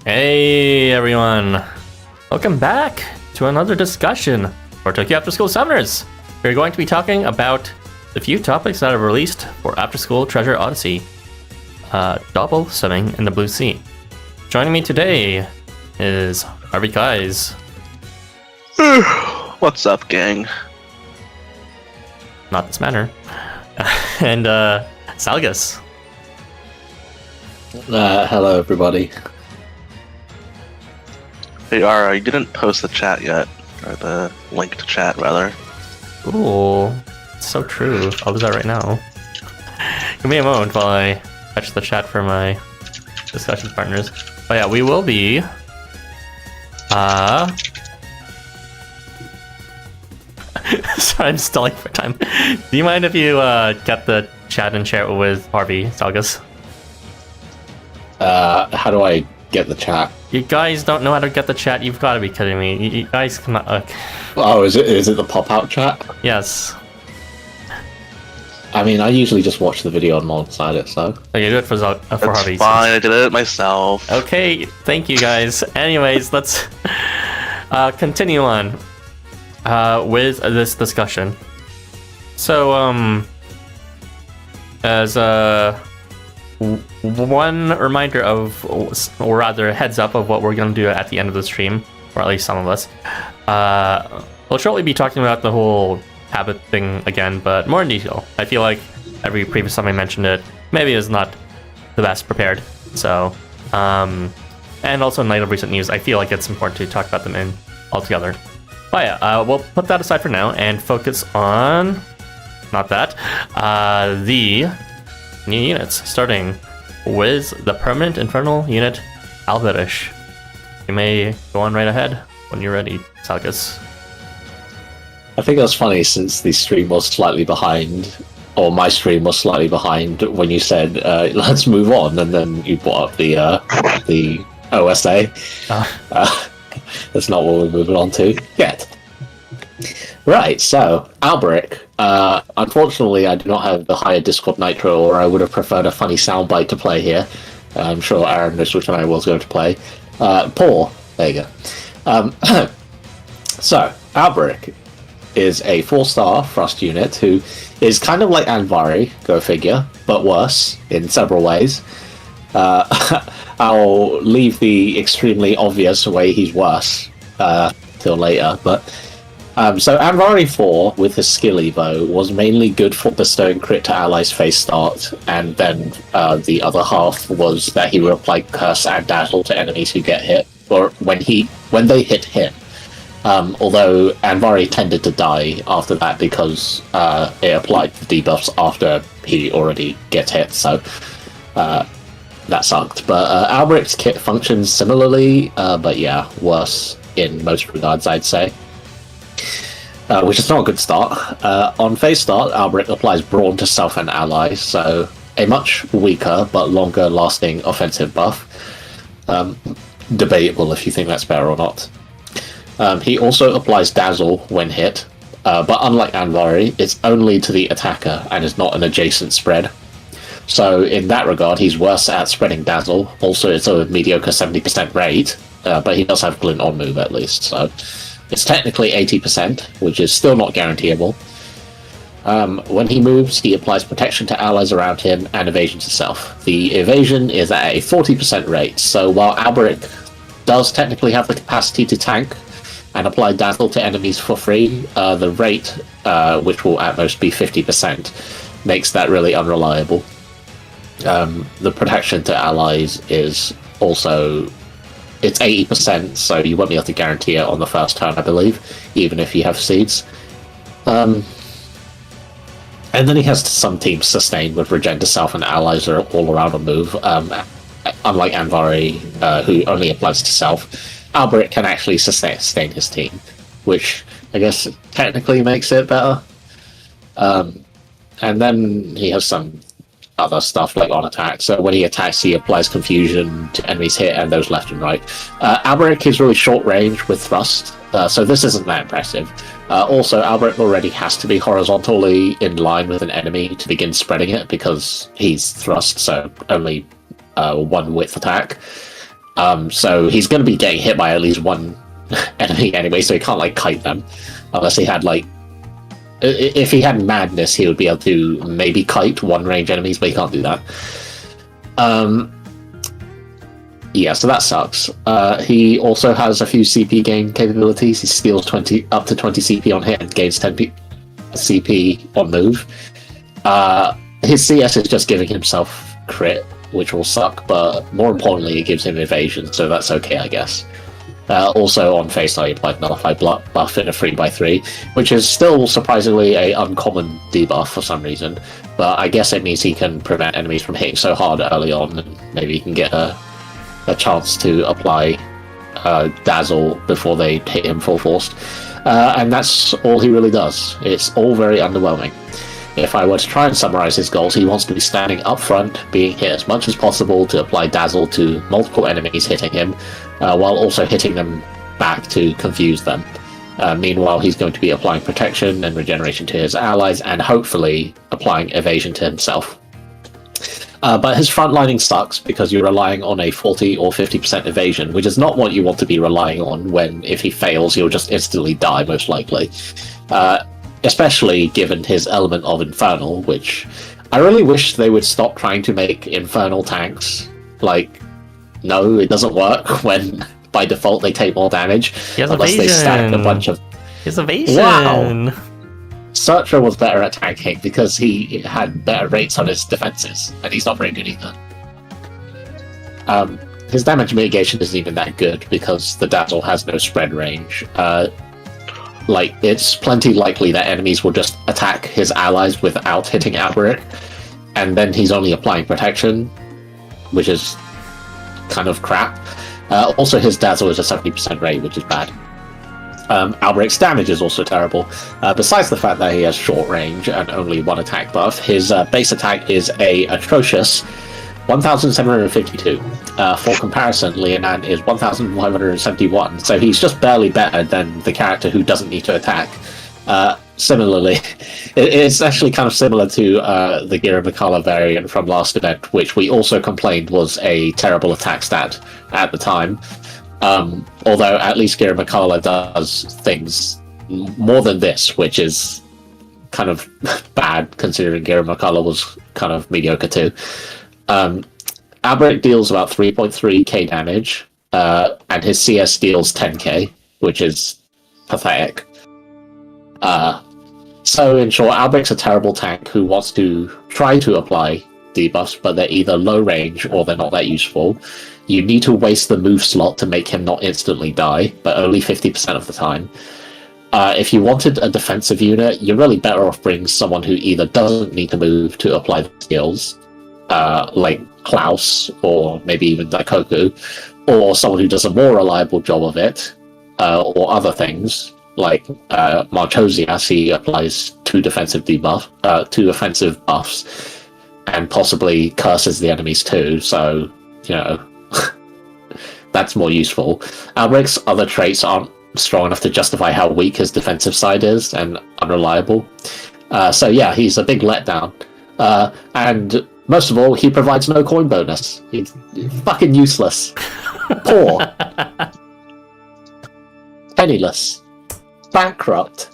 Hey everyone! Welcome back to another discussion for Tokyo Afterschool Summoners. We're going to be talking about the few topics that are released for Afterschool Treasure Odyssey, Doppel swimming in the Blue Sea. Joining me today is Harvey. What's up, gang? Not this manner. And Zalgus. Hello, everybody. Hey, Ara, you didn't post the chat yet, or the link to chat, rather. Ooh, so true. I'll do that right now. Give me a moment while I fetch the chat for my discussion partners. But yeah, we will be... Sorry, I'm stalling for time. Do you mind if you get the chat and share it with Harvey, Zalgus? How do I get the chat? You guys don't know how to get the chat? You've got to be kidding me. You guys cannot... Oh, is it the pop-out chat? Yes. I mean, I usually just watch the video alongside it, so... Okay, do it for Harvey. It's fine, I did it myself. Okay, thank you guys. Anyways, let's continue on with this discussion. So, as one reminder of, or rather heads up of what we're going to do at the end of the stream, or at least some of us, we'll shortly be talking about the whole habit thing again, but more in detail. I feel like every previous time I mentioned it, maybe is not the best prepared. So, and also in light of recent news, I feel like it's important to talk about them in altogether. But yeah, we'll put that aside for now and focus on, not that, the new units, starting with the permanent infernal unit, Alberich. You may go on right ahead when you're ready, Zalgus. I think that's funny since the stream was slightly behind, or my stream was slightly behind when you said, let's move on, and then you brought up the OSA. That's not what we're moving on to yet. Right, so, Alberich. Unfortunately, I do not have the higher Discord Nitro, or I would have preferred a funny soundbite to play here. I'm sure Aaron knows which one I was going to play. Paul, there you go. So, Alberich is a 4-star Frost unit who is kind of like Anvari, go figure, but worse in several ways. I'll leave the extremely obvious way he's worse till later, but... so Anvari 4, with his skill evo, was mainly good for bestowing crit to allies face start, and then the other half was that he would apply curse and dazzle to enemies who get hit, or when they hit him. Although Anvari tended to die after that because it applied the debuffs after he already gets hit, so that sucked. But Alberich's kit functions similarly, but yeah, worse in most regards, I'd say. Which is not a good start. On phase start, Alberich applies Brawn to self and allies, so a much weaker but longer lasting offensive buff. Debatable if you think that's better or not. He also applies Dazzle when hit, but unlike Anvari, it's only to the attacker and is not an adjacent spread. So in that regard, he's worse at spreading Dazzle. Also, it's a mediocre 70% rate, but he does have Glint on move at least, so... It's technically 80%, which is still not guaranteeable. When he moves, he applies protection to allies around him and evasion to self. The evasion is at a 40% rate, so while Alberich does technically have the capacity to tank and apply dazzle to enemies for free, the rate, which will at most be 50%, makes that really unreliable. The protection to allies is also... It's 80%, so you won't be able to guarantee it on the first turn, I believe, even if you have seeds. And then he has some teams sustained with regen to self and allies are all around a move. Unlike Anvari, who only applies to self, Alberich can actually sustain his team, which I guess technically makes it better. And then he has some other stuff like on attack. So when he attacks, he applies confusion to enemies hit and those left and right. Alberich is really short range with thrust, so this isn't that impressive. Also, Alberich already has to be horizontally in line with an enemy to begin spreading it because he's thrust, so only one width attack. So he's going to be getting hit by at least one enemy anyway, so he can't like kite them. Unless he had like... If he had madness, he would be able to maybe kite one range enemies, but he can't do that. Yeah, so that sucks. He also has a few CP gain capabilities. He steals up to 20 CP on hit and gains 10 CP on move. His CS is just giving himself crit, which will suck, but more importantly, it gives him evasion, so that's okay, I guess. Also on face value, applied nullify buff in a 3x3, which is still surprisingly a uncommon debuff for some reason, but I guess it means he can prevent enemies from hitting so hard early on, and maybe he can get a chance to apply Dazzle before they hit him full force. And that's all he really does. It's all very underwhelming. If I were to try and summarize his goals, he wants to be standing up front, being hit as much as possible to apply Dazzle to multiple enemies hitting him, while also hitting them back to confuse them. Meanwhile, he's going to be applying protection and regeneration to his allies, and hopefully applying evasion to himself. But his frontlining sucks because you're relying on a 40 or 50% evasion, which is not what you want to be relying on when, if he fails, he'll just instantly die, most likely. Especially given his element of Infernal, which I really wish they would stop trying to make Infernal tanks. Like, no, it doesn't work when by default they take more damage. Unless they stack a bunch of... His evasion! Wow! Searcher was better at tanking because he had better rates on his defenses, and he's not very good either. His damage mitigation isn't even that good because the Dazzle has no spread range. It's plenty likely that enemies will just attack his allies without hitting Alberich, and then he's only applying protection, which is kind of crap. Also, his Dazzle is a 70% rate, which is bad. Alberich's damage is also terrible. Besides the fact that he has short range and only one attack buff, his base attack is a atrocious 1,752. For comparison, Leonan is 1,571, so he's just barely better than the character who doesn't need to attack. Similarly, it's actually kind of similar to the Gira Mikala variant from last event, which we also complained was a terrible attack stat at the time. Although at least Gira Mikala does things more than this, which is kind of bad considering Gira Mikala was kind of mediocre too. Alberich deals about 3.3k damage, and his CS deals 10k, which is pathetic. So in short, Alberich's a terrible tank who wants to try to apply debuffs, but they're either low range or they're not that useful. You need to waste the move slot to make him not instantly die, but only 50% of the time. If you wanted a defensive unit, you're really better off bringing someone who either doesn't need to move to apply the skills, like Klaus, or maybe even Daikoku, or someone who does a more reliable job of it, or other things, like Marchosias. He applies two offensive buffs, and possibly curses the enemies too, so, you know, that's more useful. Alberich's other traits aren't strong enough to justify how weak his defensive side is, and unreliable. So yeah, he's a big letdown. And most of all, he provides no coin bonus. He's fucking useless. Poor. Penniless. Bankrupt.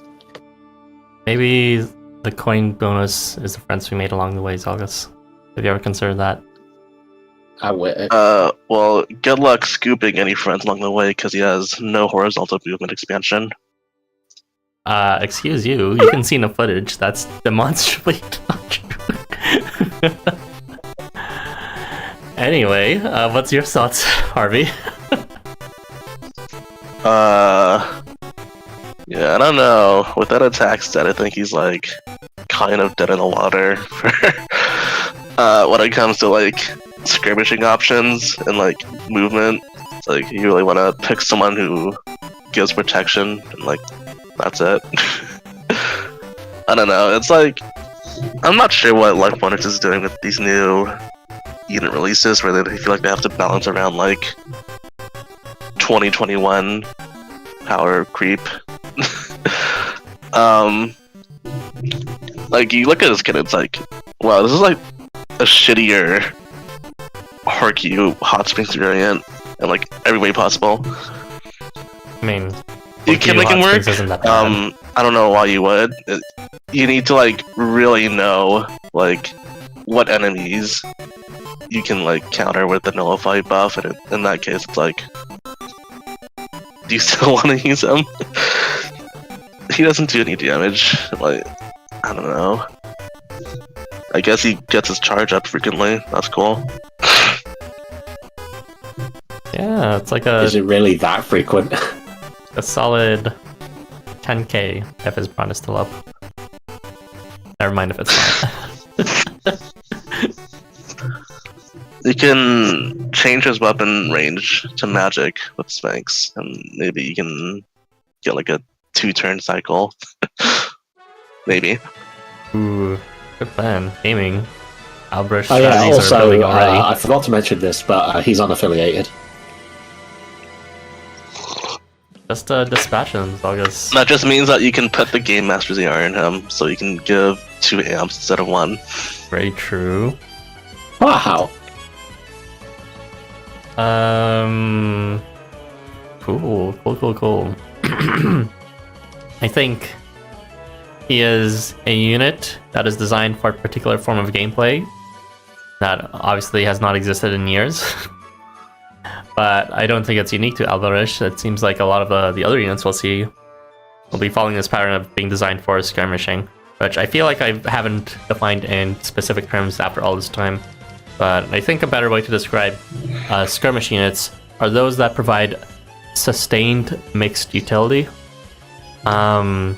Maybe the coin bonus is the friends we made along the way, Zalgus. Have you ever considered that? I wish. Well, good luck scooping any friends along the way because he has no horizontal movement expansion. Excuse you. You can see in the footage. That's demonstrably not true. Anyway, what's your thoughts, Harvey? Yeah, I don't know. With that attack stat, I think he's like kind of dead in the water for when it comes to like skirmishing options and like movement. It's like you really want to pick someone who gives protection, and like that's it. I don't know. It's like I'm not sure what Life Wonders is doing with these new unit releases, where they feel like they have to balance around like 2021 power creep. Like you look at this kid, it's like, wow, this is like a shittier Harkyu Hot Springs variant, in like every way possible. I mean, You can make him work. I don't know why you would. You need to like really know like what enemies you can like counter with the nullify buff, and in that case, it's like, do you still want to use him? He doesn't do any damage. Like, I don't know. I guess he gets his charge up frequently. That's cool. Yeah, it's like a. Is it really that frequent? A solid 10k if his brawn is still up. Never mind if it's not. You can change his weapon range to magic with Sphinx, and maybe you can get like a 2-turn cycle. Maybe. Ooh, good plan. Aiming. Alberich Oh yeah, strategies are also, building already. I forgot to mention this, but he's unaffiliated. Just dispatch him, Zalgus. That just means that you can put the Game Master's ER in him, so you can give 2 amps instead of 1. Very true. Wow. Cool. I think he is a unit that is designed for a particular form of gameplay that obviously has not existed in years. But I don't think it's unique to Alberich. It seems like a lot of the other units we'll see will be following this pattern of being designed for skirmishing, which I feel like I haven't defined in specific terms after all this time. But I think a better way to describe skirmish units are those that provide sustained mixed utility. Alberich,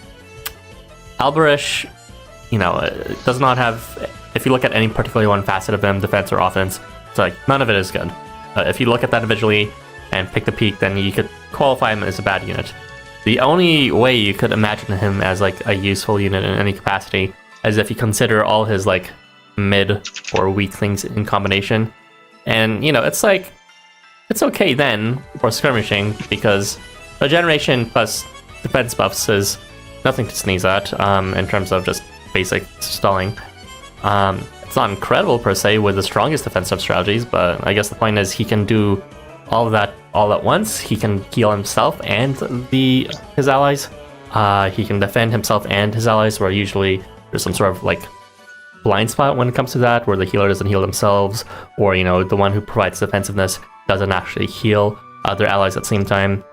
does not have, if you look at any particular one facet of them, defense or offense, it's like none of it is good. If you look at that individually and pick the peak, then you could qualify him as a bad unit. The only way you could imagine him as like a useful unit in any capacity is if you consider all his like mid or weak things in combination. And it's like, it's okay then for skirmishing because regeneration plus defense buffs is nothing to sneeze at in terms of just basic stalling. It's not incredible per se with the strongest defensive strategies, but I guess the point is he can do all of that all at once. He can heal himself and his allies. He can defend himself and his allies, where usually there's some sort of like blind spot when it comes to that, where the healer doesn't heal themselves, or the one who provides defensiveness doesn't actually heal other allies at the same time.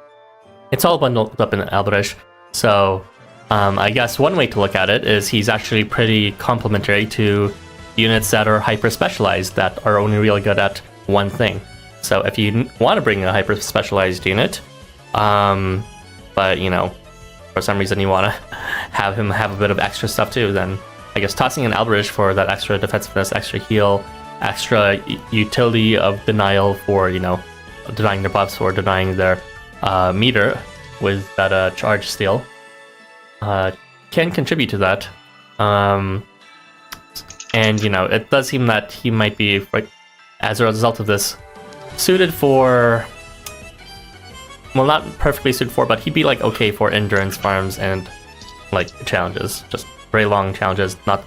It's all bundled up in Alberich. So I guess one way to look at it is he's actually pretty complementary to units that are hyper specialized, that are only really good at one thing. So if you want to bring a hyper specialized unit, but for some reason you want to have him have a bit of extra stuff too, then I guess tossing in Alberich for that extra defensiveness, extra heal, extra utility of denial for denying their buffs or denying their meter with that charge steal can contribute to that. And it does seem that he might be, as a result of this, suited for, well, not perfectly suited for, but he'd be like okay for endurance farms and like challenges, just very long challenges, but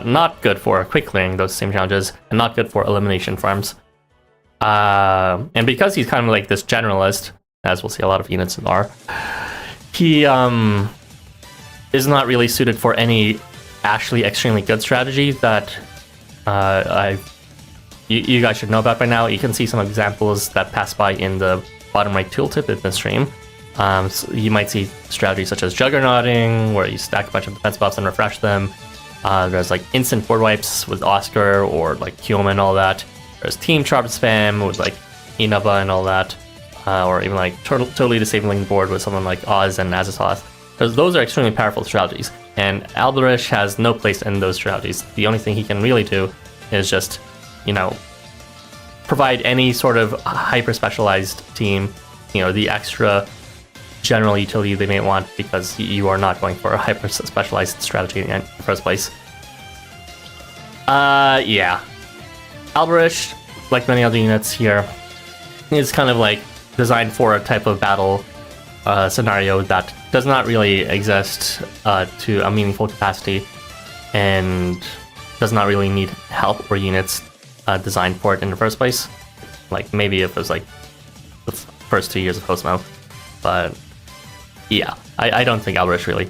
not good for quick clearing those same challenges, and not good for elimination farms. And because he's kind of like this generalist, as we'll see a lot of units are, he is not really suited for any actually extremely good strategy that you guys should know about by now. You can see some examples that pass by in the bottom right tooltip in the stream. So you might see strategies such as Juggernauting, where you stack a bunch of defense buffs and refresh them. There's like instant board wipes with Oscar or like Human and all that. There's Team Sharp Spam with like Inaba and all that. Or even like totally disabling the board with someone like Oz and Azathoth. Because those are extremely powerful strategies. And Alberich has no place in those strategies. The only thing he can really do is just, provide any sort of hyper-specialized team, the extra general utility they may want, because you are not going for a hyper-specialized strategy in the first place. Yeah. Alberich, like many other units here, is kind of like designed for a type of battle scenario that does not really exist to a meaningful capacity, and does not really need help or units designed for it in the first place. Like maybe if it was like the first 2 years of Housamo. But yeah, I don't think Alberich really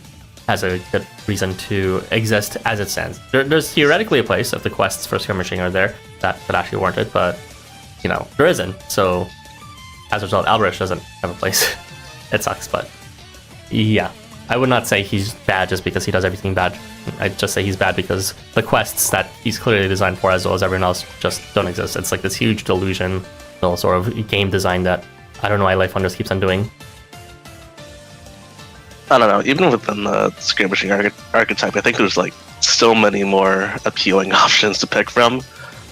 has a good reason to exist as it stands. There's theoretically a place if the quests for skirmishing are there that could actually warrant it, but there isn't. So as a result, Alberich doesn't have a place. It sucks, but yeah, I would not say he's bad just because he does everything bad. I'd just say he's bad because the quests that he's clearly designed for, as well as everyone else, just don't exist. It's like this huge delusion, sort of game design that I don't know why Life Wonders keeps on doing. I don't know. Even within the skirmishing archetype, I think there's like so many more appealing options to pick from.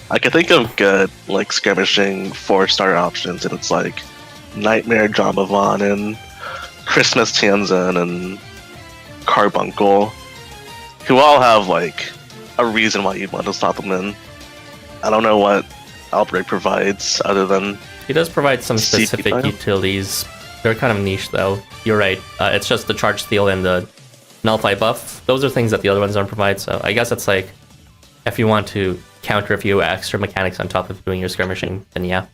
I can think of good like skirmishing 4-star options, and it's like Nightmare Jambavon and Christmas Tianzin and Carbuncle, who all have like a reason why you'd want to slot them in. I don't know what Alberich provides other than he does provide some specific utilities. They're kind of niche though. You're right. It's just the charge steal and the nullify buff. Those are things that the other ones don't provide. So I guess it's like if you want to counter a few extra mechanics on top of doing your skirmishing, then yeah.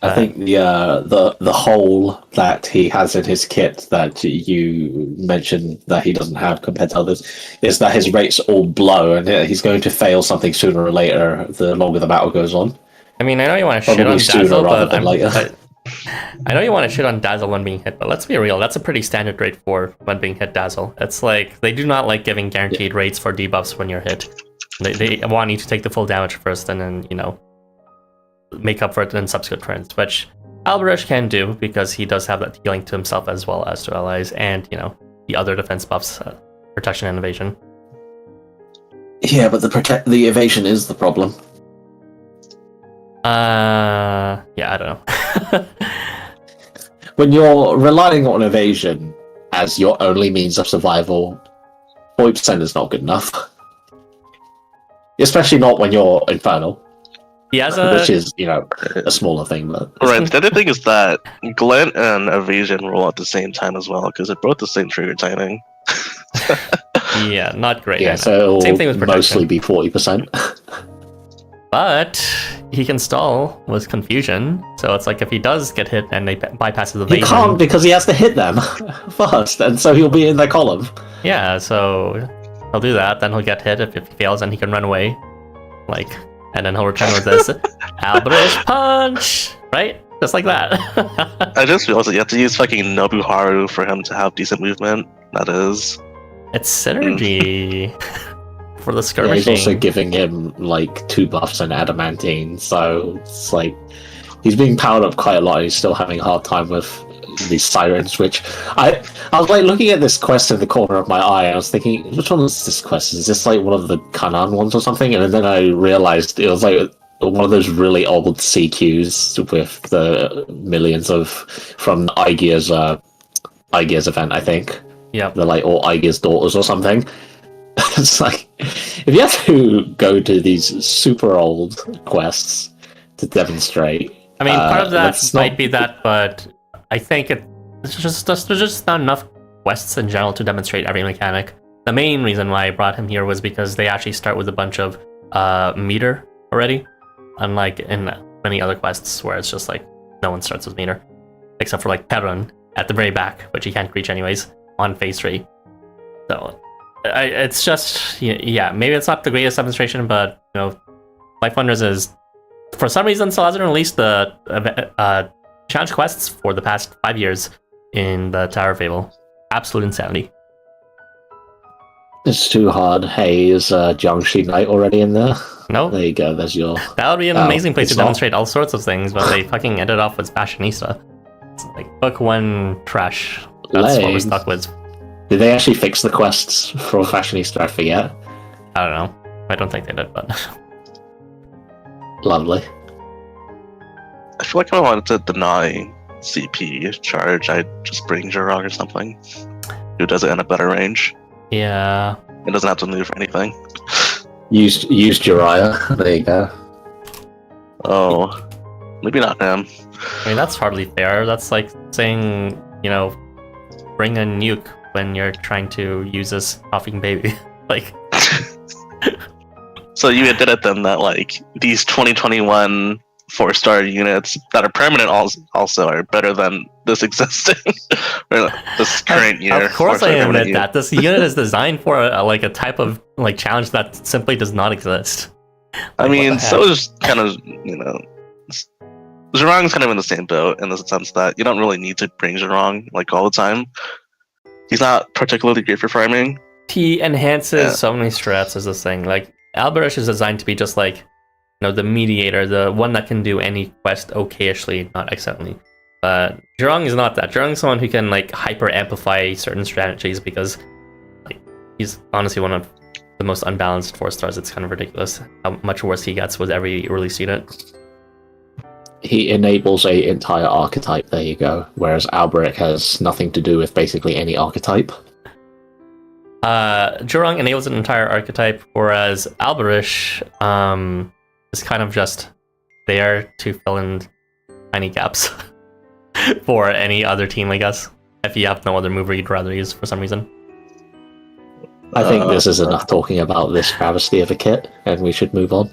I think the hole that he has in his kit that you mentioned that he doesn't have compared to others is that his rates all blow, and he's going to fail something sooner or later the longer the battle goes on. I mean, I know you want to shit on Dazzle, but I know you want to shit on Dazzle when being hit, but let's be real, that's a pretty standard rate for when being hit Dazzle. It's like, they do not like giving guaranteed rates for debuffs when you're hit. They want you to take the full damage first and then, make up for it in subsequent turns, which Alberich can do because he does have that healing to himself as well as to allies and, the other defense buffs, protection and evasion. Yeah, but the evasion is the problem. Yeah, I don't know. When you're relying on evasion as your only means of survival, 40% is not good enough. Especially not when you're Infernal. He has which is, a smaller thing. But right, the other thing is that Glint and Evasion roll at the same time as well, because they're both the same trigger timing. Yeah, not great. Yeah, so same thing with protection. Mostly be 40%. But he can stall with Confusion, so it's like if he does get hit and they bypass his evasion... He can't because he has to hit them first, and so he'll be in their column. Yeah, so he'll do that, then he'll get hit. If he fails, then he can run away. And then he'll return with this Alberich punch! Right? Just like that. I just realized that you have to use fucking Nobuharu for him to have decent movement. That is... It's synergy for the skirmishing. Yeah, he's also giving him, 2 buffs and adamantine, so it's he's being powered up quite a lot, and he's still having a hard time with these sirens, which I was looking at this quest in the corner of my eye, and I was thinking, which one is this quest? Is this one of the Kanan ones or something? And then I realized it was one of those really old CQs with the millions from Aigear's event, I think. Yeah. They're all Aigear's daughters or something. It's if you have to go to these super old quests to demonstrate. I mean, part of that might be that, but I think there's just not enough quests in general to demonstrate every mechanic. The main reason why I brought him here was because they actually start with a bunch of meter already, unlike in many other quests where it's just no one starts with meter, except for Perun at the very back, which you can't reach anyways on phase 3. So it's just, yeah, maybe it's not the greatest demonstration, but Life Wonders is, for some reason, still hasn't released the challenge quests for the past 5 years in the Tower of Fable. Absolute insanity. It's too hard. Hey, is Jiangxi Knight already in there? No. There you go, there's your... That would be an amazing place to demonstrate all sorts of things, but they fucking ended off with Fashionista. It's book 1 trash. That's what we're stuck with. Did they actually fix the quests for Fashionista? I forget. I don't know. I don't think they did, but... Lovely. I feel like if I wanted to deny CP charge, I'd just bring Jirog or something. Who does it in a better range. Yeah. It doesn't have to move for anything. Use Jiraiya. There you go. Oh. Maybe not him. I mean, that's hardly fair. That's like saying, bring a nuke when you're trying to use this coughing baby. So you did it then that these 2021 4-star units that are permanent also are better than this existing or this current year. Of course, I 4-star permanent admit that this unit is designed for a type of like challenge that simply does not exist. I Like, mean, what the so heck? is kind of, you know, Zhurong's kind of in the same boat in the sense that you don't really need to bring Zhurong like all the time. He's not particularly great for farming. He enhances so many strats is this thing. Like Alberich is designed to be just like, you know, the mediator, the one that can do any quest okayishly, not excellently. But Zhurong is not that. Zhurong is someone who can like hyper amplify certain strategies because like he's honestly one of the most unbalanced 4-stars. It's kind of ridiculous how much worse he gets with every release unit. He enables a entire archetype, there you go, whereas Alberich has nothing to do with basically any archetype. Zhurong enables an entire archetype, whereas Alberich is kind of just there to fill in tiny gaps for any other team, I guess, if you have no other mover you'd rather use for some reason. I think this is enough talking about this travesty of a kit, and we should move on.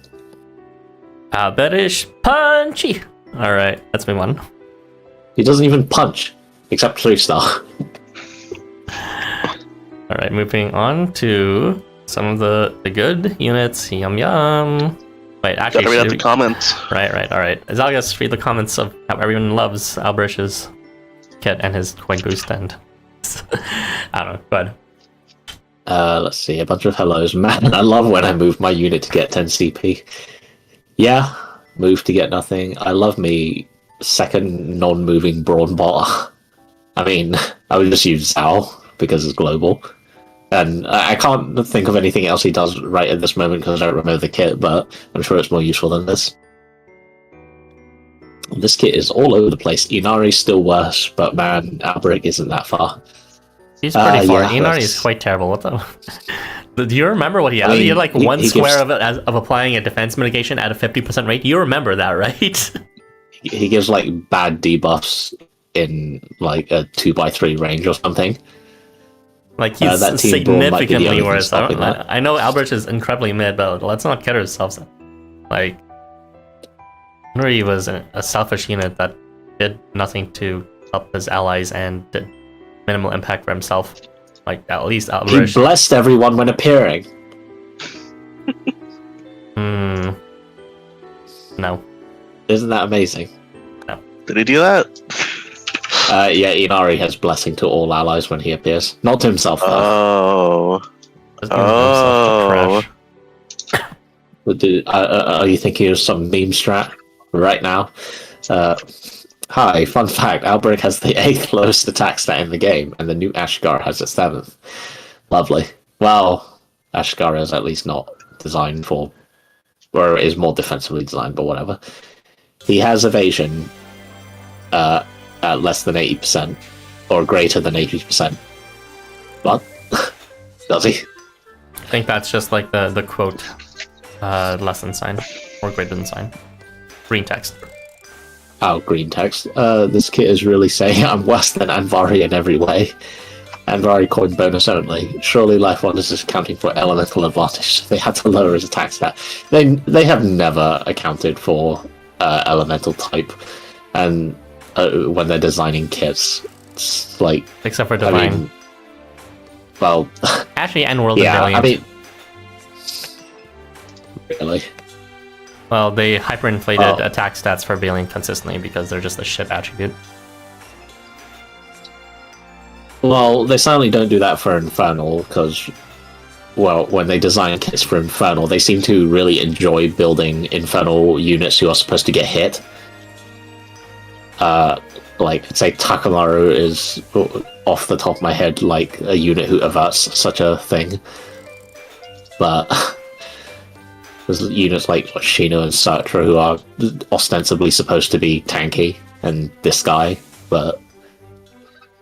Alberich punchy! Alright, let's move on. He doesn't even punch, except 3-star. Alright, moving on to some of the good units. Yum yum. Wait, actually, Gotta read out should the we- comments. Right, alright. Zalgus, read the comments of how everyone loves Alberich's kit and his coin boost and... I don't know, but... Let's see, a bunch of hellos. Man, I love when I move my unit to get 10 CP. Yeah, move to get nothing. I love me second non-moving Brawn bot. I mean, I would just use Zal because it's global. And I can't think of anything else he does right at this moment because I don't remember the kit, but I'm sure it's more useful than this. This kit is all over the place. Inari's still worse, but man, Alberich isn't that far. He's pretty far. Yeah, Inari that's- is quite terrible. What the... Do you remember what he had? I mean, he had like he one gives- square of applying a defense mitigation at a 50% rate. You remember that, right? He gives like bad debuffs in like a 2x3 range or something. Like he's that team brawl might be the significantly only thing worse. stopping that. I know Alberich is incredibly mid, but let's not kid ourselves. Like, Henry was a selfish unit that did nothing to help his allies and did minimal impact for himself. Like, at least He Alberich. blessed everyone when appearing. No. Isn't that amazing? Did he do that? Yeah, Inari has blessing to all allies when he appears. Not to himself, though. Oh. But are you thinking of some meme strat right now? Hi, fun fact, Alberich has the 8th lowest attack stat in the game, and the new Ashigara has the 7th. Lovely. Well, Ashigara is at least not designed for... or is more defensively designed, but whatever. He has evasion at less than 80%, or greater than 80%. What? Does he? I think that's just like the quote, less than sign, or greater than sign. Green text. Oh, green text. This kit is really saying I'm worse than Anvari in every way. Anvari coin bonus only. Surely Life Wonders is accounting for elemental advantage. They had to lower his attack stat. They have never accounted for elemental type, and when they're designing kits, it's like Except for Divine. I mean, well, Actually, and World yeah. and I Valiant. mean, really. Well, they hyperinflated Oh. attack stats for Valiant consistently because they're just a shit attribute. Well, they certainly don't do that for Infernal, because, well, when they design kits for Infernal, they seem to really enjoy building Infernal units who are supposed to get hit. Like, say Takamaru is, off the top of my head, like a unit who averts such a thing. But there's units like Shino and Sitri who are ostensibly supposed to be tanky, and this guy, but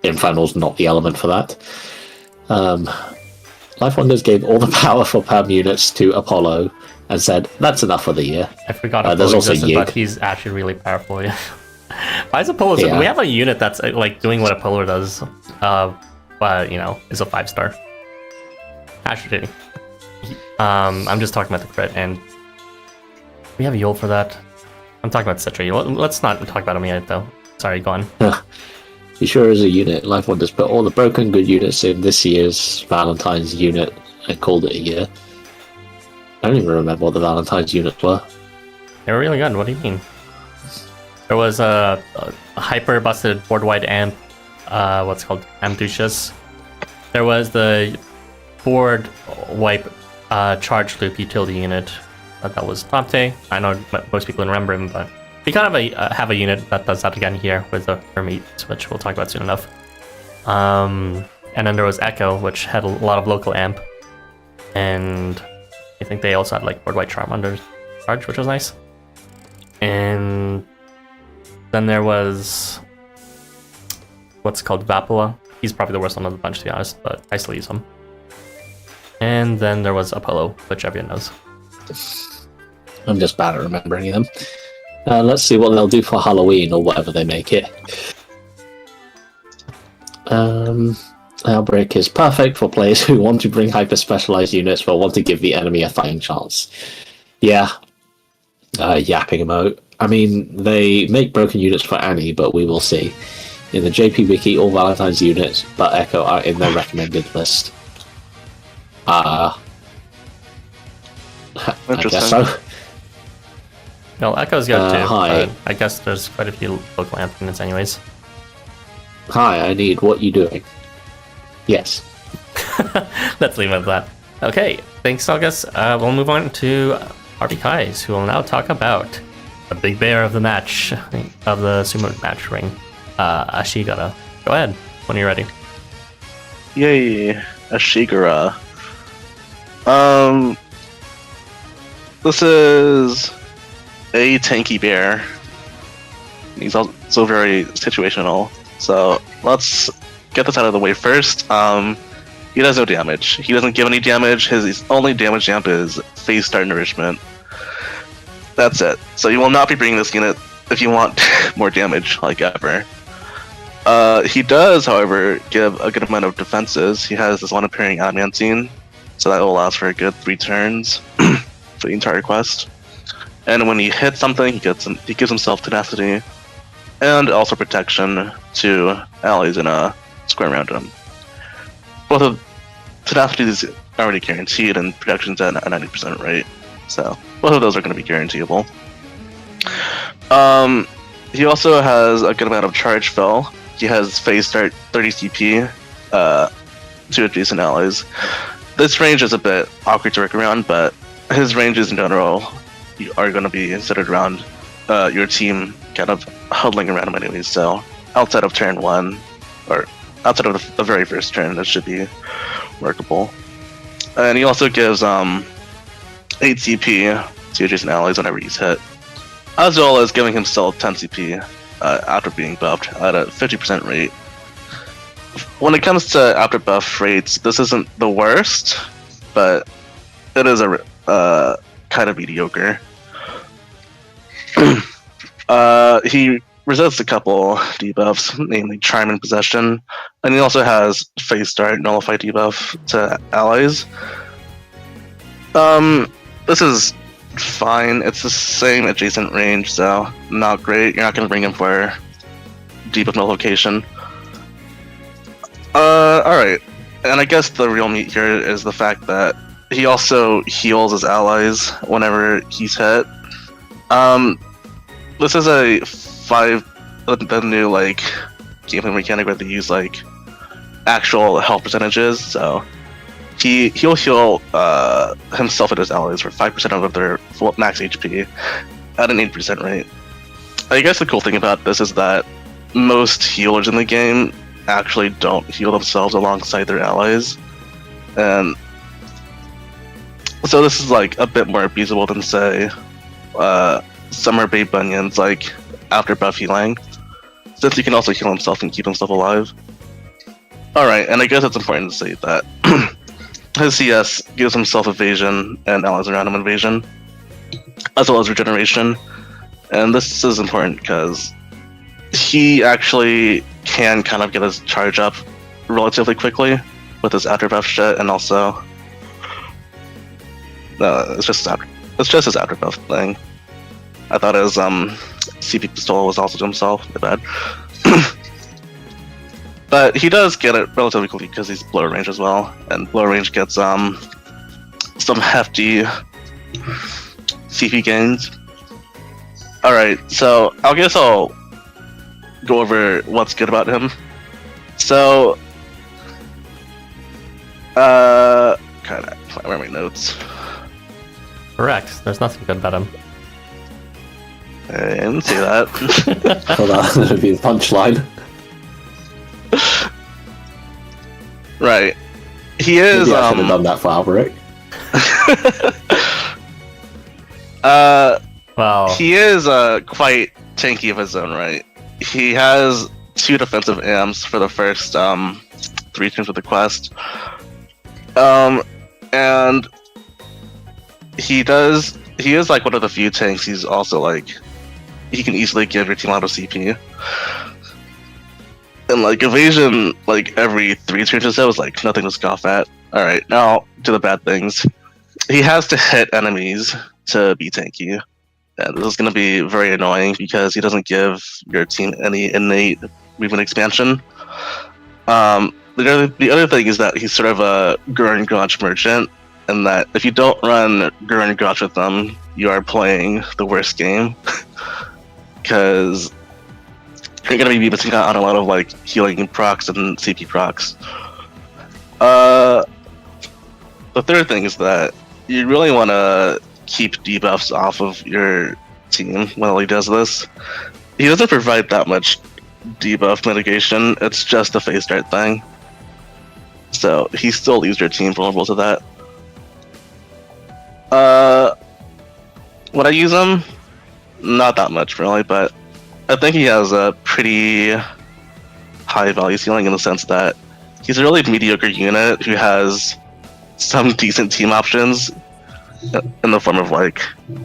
Infernal's not the element for that. Life Wonders gave all the power for PAM units to Apollo and said, that's enough for the year. I forgot there's Apollo also existed, Yig. but he's actually really powerful. Yeah. Why is Apollo? Yeah. We have a unit that's like doing what Apollo does, but you know, is a 5-star. Actually, I'm just talking about the crit, and we have Yul for that. I'm talking about Sitri. Let's not talk about him yet, though. Sorry, go on. He sure is a unit. Life Wonders put all the broken good units in this year's Valentine's unit and called it a year. I don't even remember what the Valentine's units were. They were really good. What do you mean? There was a hyper busted board wide amp. What's called Ambitious. There was the board wipe charge loop utility unit. That was Tante. I know most people remember him, but we kind of have a unit that does that again here with the Hermes, which we'll talk about soon enough. And then there was Echo, which had a lot of local amp, and I think they also had like board wide charm under charge, which was nice. And then there was what's called Vapula. He's probably the worst one of the bunch, to be honest, but I still use him. And then there was Apollo, which everyone knows. I'm just bad at remembering them. Let's see what they'll do for Halloween or whatever they make it. Alberich is perfect for players who want to bring hyper-specialized units but want to give the enemy a fighting chance. Yeah. Yapping emote. I mean, they make broken units for Annie, but we will see. In the JP Wiki, all Valentine's units but Echo are in their recommended list. I guess so. Well, Echo's good too. Hi. But I guess there's quite a few local amp units anyways. Hi, I need what you doing. Yes. Let's leave it at that. Okay, thanks, Zalgus. We'll move on to Harvey Kais, who will now talk about the big bear of the match, of the sumo match ring, Ashigara. Go ahead, when you're ready. Yay, Ashigara. This is a tanky bear. He's also very situational. So let's get this out of the way first. He does no damage. He doesn't give any damage. His only damage amp is phase start nourishment. That's it. So you will not be bringing this unit if you want more damage, like ever. He does, however, give a good amount of defenses. He has this one appearing adamantine, so that will last for a good 3 turns for the entire quest. And when he hits something, he gives himself tenacity and also protection to allies in a square around him. Both of tenacity is already guaranteed, and protection's at a 90% rate, so both of those are going to be guaranteeable. He also has a good amount of charge fill. He has phase start 30 CP to adjacent allies. This range is a bit awkward to work around, but his ranges in general are going to be centered around your team kind of huddling around him anyways, so outside of turn 1, or outside of the very first turn, this should be workable. And he also gives 8 CP to adjacent allies whenever he's hit, as well as giving himself 10 CP after being buffed at a 50% rate. When it comes to after buff rates, this isn't the worst, but it is a kind of mediocre. He resists a couple debuffs, namely Charm and Possession, and he also has Phase Start, Nullify debuff to allies. This is fine. It's the same adjacent range, so not great. You're not going to bring him for debuff nullification. Alright. And I guess the real meat here is the fact that he also heals his allies whenever he's hit. This is the new gameplay mechanic where they use actual health percentages. So he'll heal himself and his allies for 5% of their full max HP at an 8% rate. I guess the cool thing about this is that most healers in the game actually don't heal themselves alongside their allies, and so this is a bit more abusable than say Summer Bay Bunyan's after buff healing, since he can also heal himself and keep himself alive. Alright, and I guess it's important to say that his CS gives himself evasion and allies around him evasion, as well as regeneration, and this is important because he actually can kind of get his charge up relatively quickly with his after buff shit, and also it's just his after buff thing. I thought his CP pistol was also to himself. My bad. But he does get it relatively quickly because he's blow range as well, and blow range gets some hefty CP gains. All right, so I guess I'll go over what's good about him. So, God, I can't remember my notes. Correct. There's nothing good about him. I didn't see that. Hold on, that'll be the punchline. Right. He is. Maybe I should have done that for Alberich. Well, He is quite tanky of his own right. He has 2 defensive amps for the first 3 turns of the quest. And he is like one of the few tanks. He's also like, he can easily give your team a lot of CP. And like evasion, like every 3 turns or so is like nothing to scoff at. Alright, now to the bad things. He has to hit enemies to be tanky. And this is going to be very annoying because he doesn't give your team any innate movement expansion. The other thing is that he's sort of a Gurren Gotch merchant, and that if you don't run Gurren Gotch with them, you are playing the worst game. Because you're going to be missing out on a lot of like healing procs and CP procs. The third thing is that you really want to keep debuffs off of your team while he does this. He doesn't provide that much debuff mitigation, it's just a phase start thing. So he still leaves your team vulnerable to that. Would I use him? Not that much really, but I think he has a pretty high value ceiling in the sense that he's a really mediocre unit who has some decent team options in the form of like,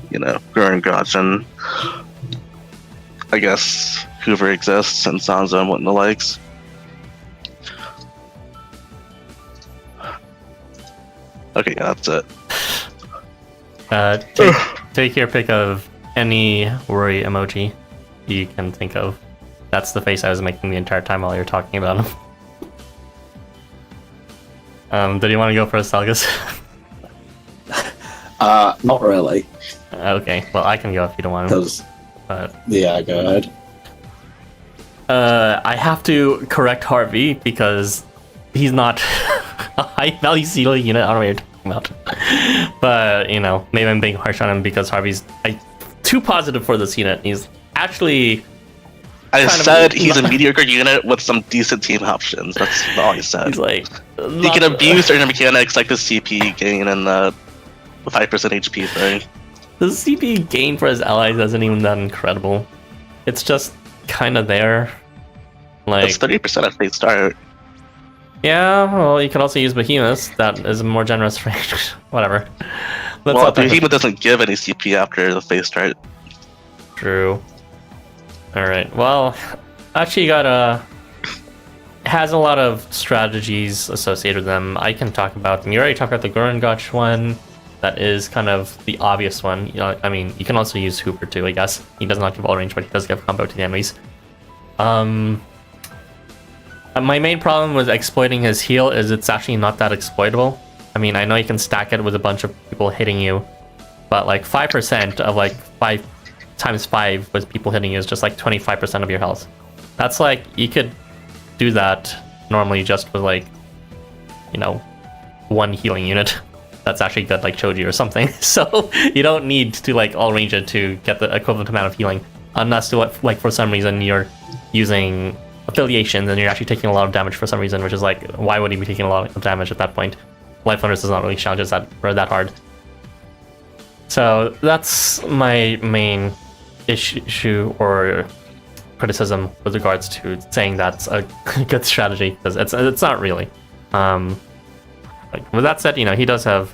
you know, Gurren Gotch and I guess Hoover exists and Sansa and what the likes. Okay, yeah, that's it. take your pick of any worry emoji you can think of. That's the face I was making the entire time while you're talking about him. Did you want to go first, Zalgus? Not really. Okay, well I can go if you don't want to. Yeah, go ahead. I have to correct Harvey because he's not a high value ceiling unit. I don't know what you're talking about. But, you know, maybe I'm being harsh on him because Harvey's too positive for this unit. He's actually... I said he's a mediocre unit with some decent team options. That's all I said. He's like... He can abuse certain mechanics like the CP gain and the 5% HP thing. The CP gain for his allies isn't even that incredible. It's just kind of there. Like, it's 30% at phase start. Yeah, well, you could also use Behemoth. That is a more generous range. Whatever. Well, Behemoth doesn't give any CP after the phase start. True. Alright, well, Ashigara has a lot of strategies associated with them. I can talk about them. You already talked about the Gurren Gotch one. That is kind of the obvious one. You know, I mean, you can also use Hooper too, I guess. He does not give all range, but he does give combo to the enemies. My main problem with exploiting his heal is it's actually not that exploitable. I mean, I know you can stack it with a bunch of people hitting you, but like 5% of like 5 times 5 with people hitting you is just like 25% of your health. That's like, you could do that normally just with like, you know, 1 healing unit. That's actually good, like Choji or something. So you don't need to like all range it to get the equivalent amount of healing, unless like for some reason you're using affiliations and you're actually taking a lot of damage for some reason, which is like, why would you be taking a lot of damage at that point? Life Hunters does not really challenges that hard. So that's my main issue or criticism with regards to saying that's a good strategy, because it's not really. Like, with that said, you know, he does have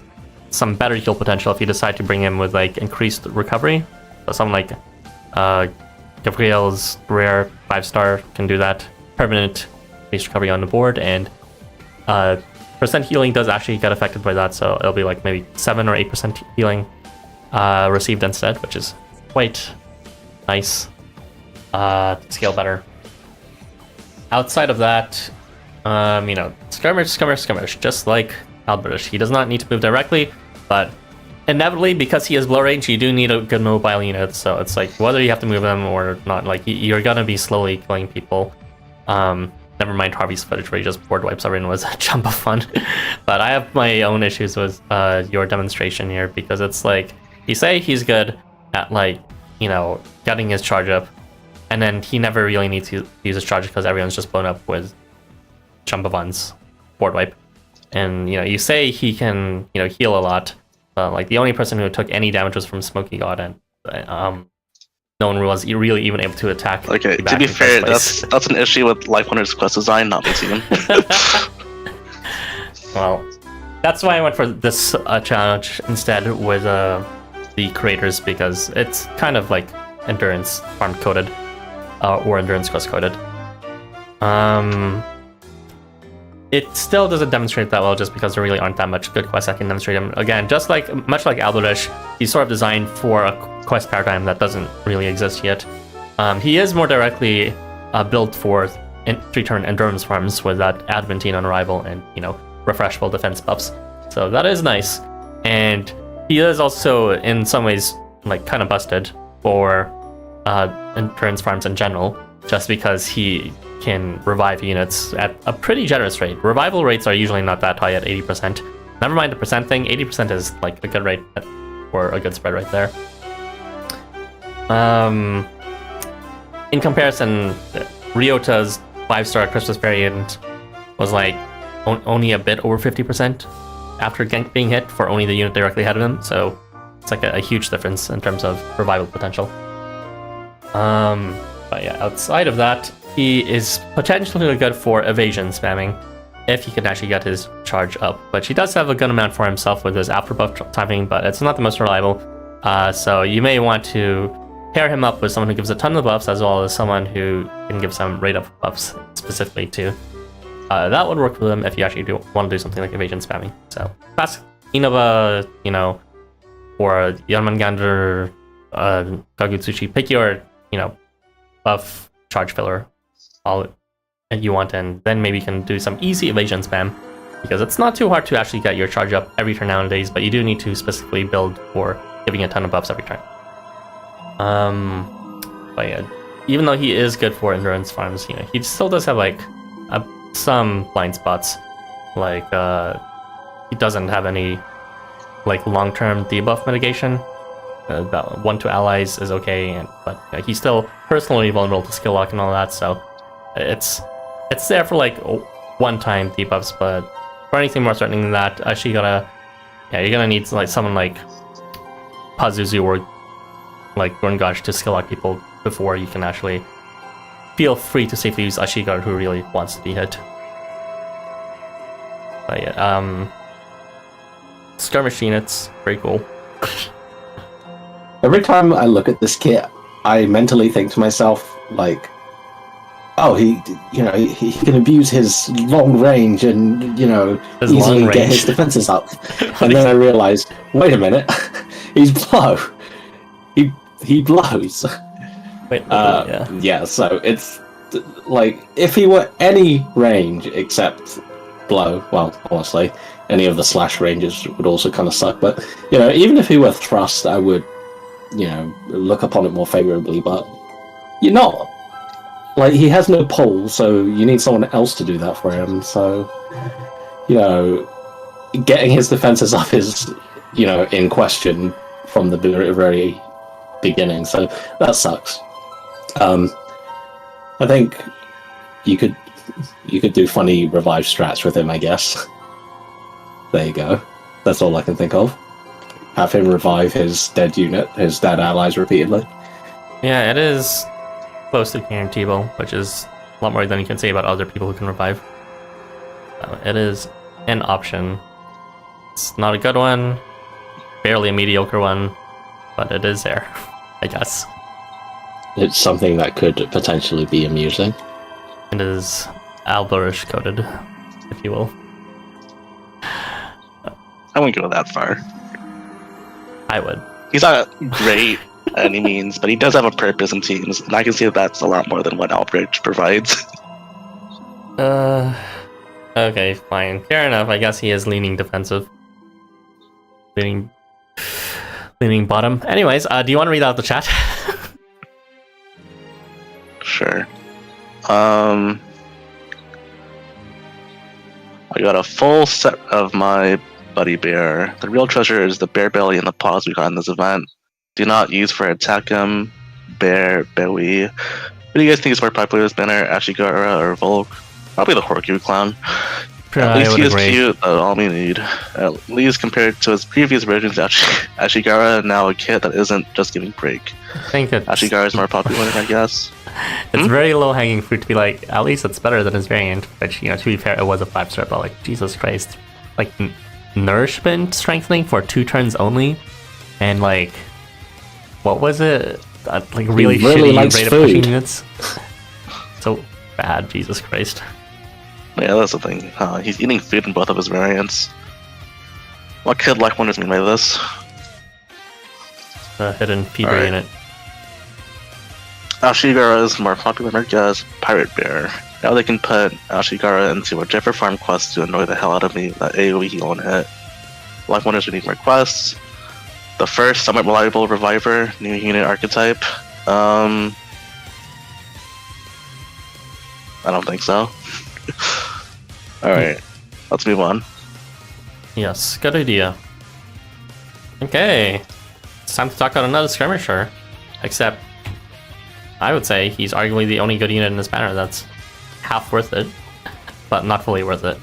some better heal potential if you decide to bring him with like increased recovery. So something like Gabriel's rare 5-star can do that. Permanent increased recovery on the board, and percent healing does actually get affected by that, so it'll be like maybe 7 or 8% healing received instead, which is quite nice. Scale better. Outside of that, skirmish, just like Alberich. He does not need to move directly, but inevitably, because he has blow range, you do need a good mobile unit, so it's like, whether you have to move them or not, like, you're gonna be slowly killing people. Never mind Harvey's footage where he just board wipes everyone was a jump of fun. But I have my own issues with your demonstration here, because it's like, you say he's good at, like, getting his charge up, and then he never really needs to use his charge because everyone's just blown up with jump of ones, board wipe. And, you say he can, heal a lot. Like, the only person who took any damage was from Smoky God, and no one was really even able to attack. Okay, to be fair, that's an issue with Life Hunter's quest design, not my team. Well, that's why I went for this challenge instead with the creators, because it's kind of like endurance farm coded, or endurance quest coded. It still doesn't demonstrate that well, just because there really aren't that much good quests that can demonstrate him. Again, much like Alberich, he's sort of designed for a quest paradigm that doesn't really exist yet. He is more directly built for 3-turn endurance farms with that adamantine on arrival and refreshable defense buffs. So that is nice, and he is also in some ways like kind of busted for endurance farms in general, just because he can revive units at a pretty generous rate. Revival rates are usually not that high at 80%. Never mind the percent thing, 80% is like a good rate for a good spread right there. In comparison, Ryota's 5-star Christmas variant was like only a bit over 50% after being hit for only the unit directly ahead of him, so it's like a huge difference in terms of revival potential. But yeah, outside of that, he is potentially good for evasion spamming if he can actually get his charge up, which he does have a good amount for himself with his after buff timing, but it's not the most reliable. So you may want to pair him up with someone who gives a ton of buffs, as well as someone who can give some rate up buffs specifically too. That would work for them if you actually do want to do something like evasion spamming. So pass Inova, or Yanmangander, Kagutsuchi, pick your, buff charge filler all you want, and then maybe you can do some easy evasion spam, because it's not too hard to actually get your charge up every turn nowadays, but you do need to specifically build for giving a ton of buffs every turn. But yeah, even though he is good for endurance farms, he still does have like some blind spots, like he doesn't have any like long-term debuff mitigation. That 1-2 allies is okay, but he's still personally vulnerable to skill lock and all that, so it's there for like one-time debuffs, but for anything more threatening than that, Ashigara, you're gonna need like someone like Pazuzu or like Gurngaj to skill lock people before you can actually feel free to safely use Ashigara, who really wants to be hit. But yeah, skirmish units, pretty cool. Every time I look at this kit, I mentally think to myself, like, oh, he can abuse his long range and, easily get his defenses up. And then I realized, wait a minute, he's blow. He blows. Wait, yeah. Yeah, so it's, like, if he were any range except blow, well, honestly, any of the slash ranges would also kind of suck. But, even if he were thrust, I would, look upon it more favorably, but you're not. Like, he has no pull, so you need someone else to do that for him, so, getting his defenses up is, in question from the very beginning, so that sucks. I think you could do funny revive strats with him, I guess. There you go. That's all I can think of. Have him revive his dead unit, his dead allies repeatedly. Yeah, it is close to guaranteeable, which is a lot more than you can say about other people who can revive. It is an option. It's not a good one, barely a mediocre one, but it is there, I guess. It's something that could potentially be amusing. It is Alberich coded, if you will. I wouldn't go that far. I would. He's not great any means, but he does have a purpose in teams, and I can see that that's a lot more than what Alberich provides. Okay, fine. Fair enough. I guess he is leaning defensive. Leaning bottom. Anyways, do you want to read out the chat? Sure. I got a full set of my buddy bear. The real treasure is the bear belly and the paws we got in this event. Do not use for attack him. Bear belly. Who do you guys think is more popular this banner? Ashigara or Volkh? Probably the Horku clown. At least he is cute, all we need. At least compared to his previous versions, Ashigara now a kit that isn't just giving break. I think Ashigara is more popular, I guess. It's very low-hanging fruit to be like, at least it's better than his variant, which, to be fair, it was a 5-star, but like, Jesus Christ. Like, nourishment strengthening for 2 turns only, and like, what was it? Like, really shitty rate of pushing units? So bad, Jesus Christ. Yeah, that's the thing. He's eating food in both of his variants. What kid like wonders me by this? The hidden fever unit. Ashigara is more popular, I guess. Pirate Bear. Now they can put Ashigara into whichever farm quest to annoy the hell out of me. That AoE heal on hit. Like wonders we need more quests. The first somewhat reliable reviver, new unit archetype. I don't think so. Alright, let's move on. Yes, good idea. Okay, it's time to talk about another skirmisher. Except, I would say he's arguably the only good unit in this banner that's half worth it, but not fully worth it.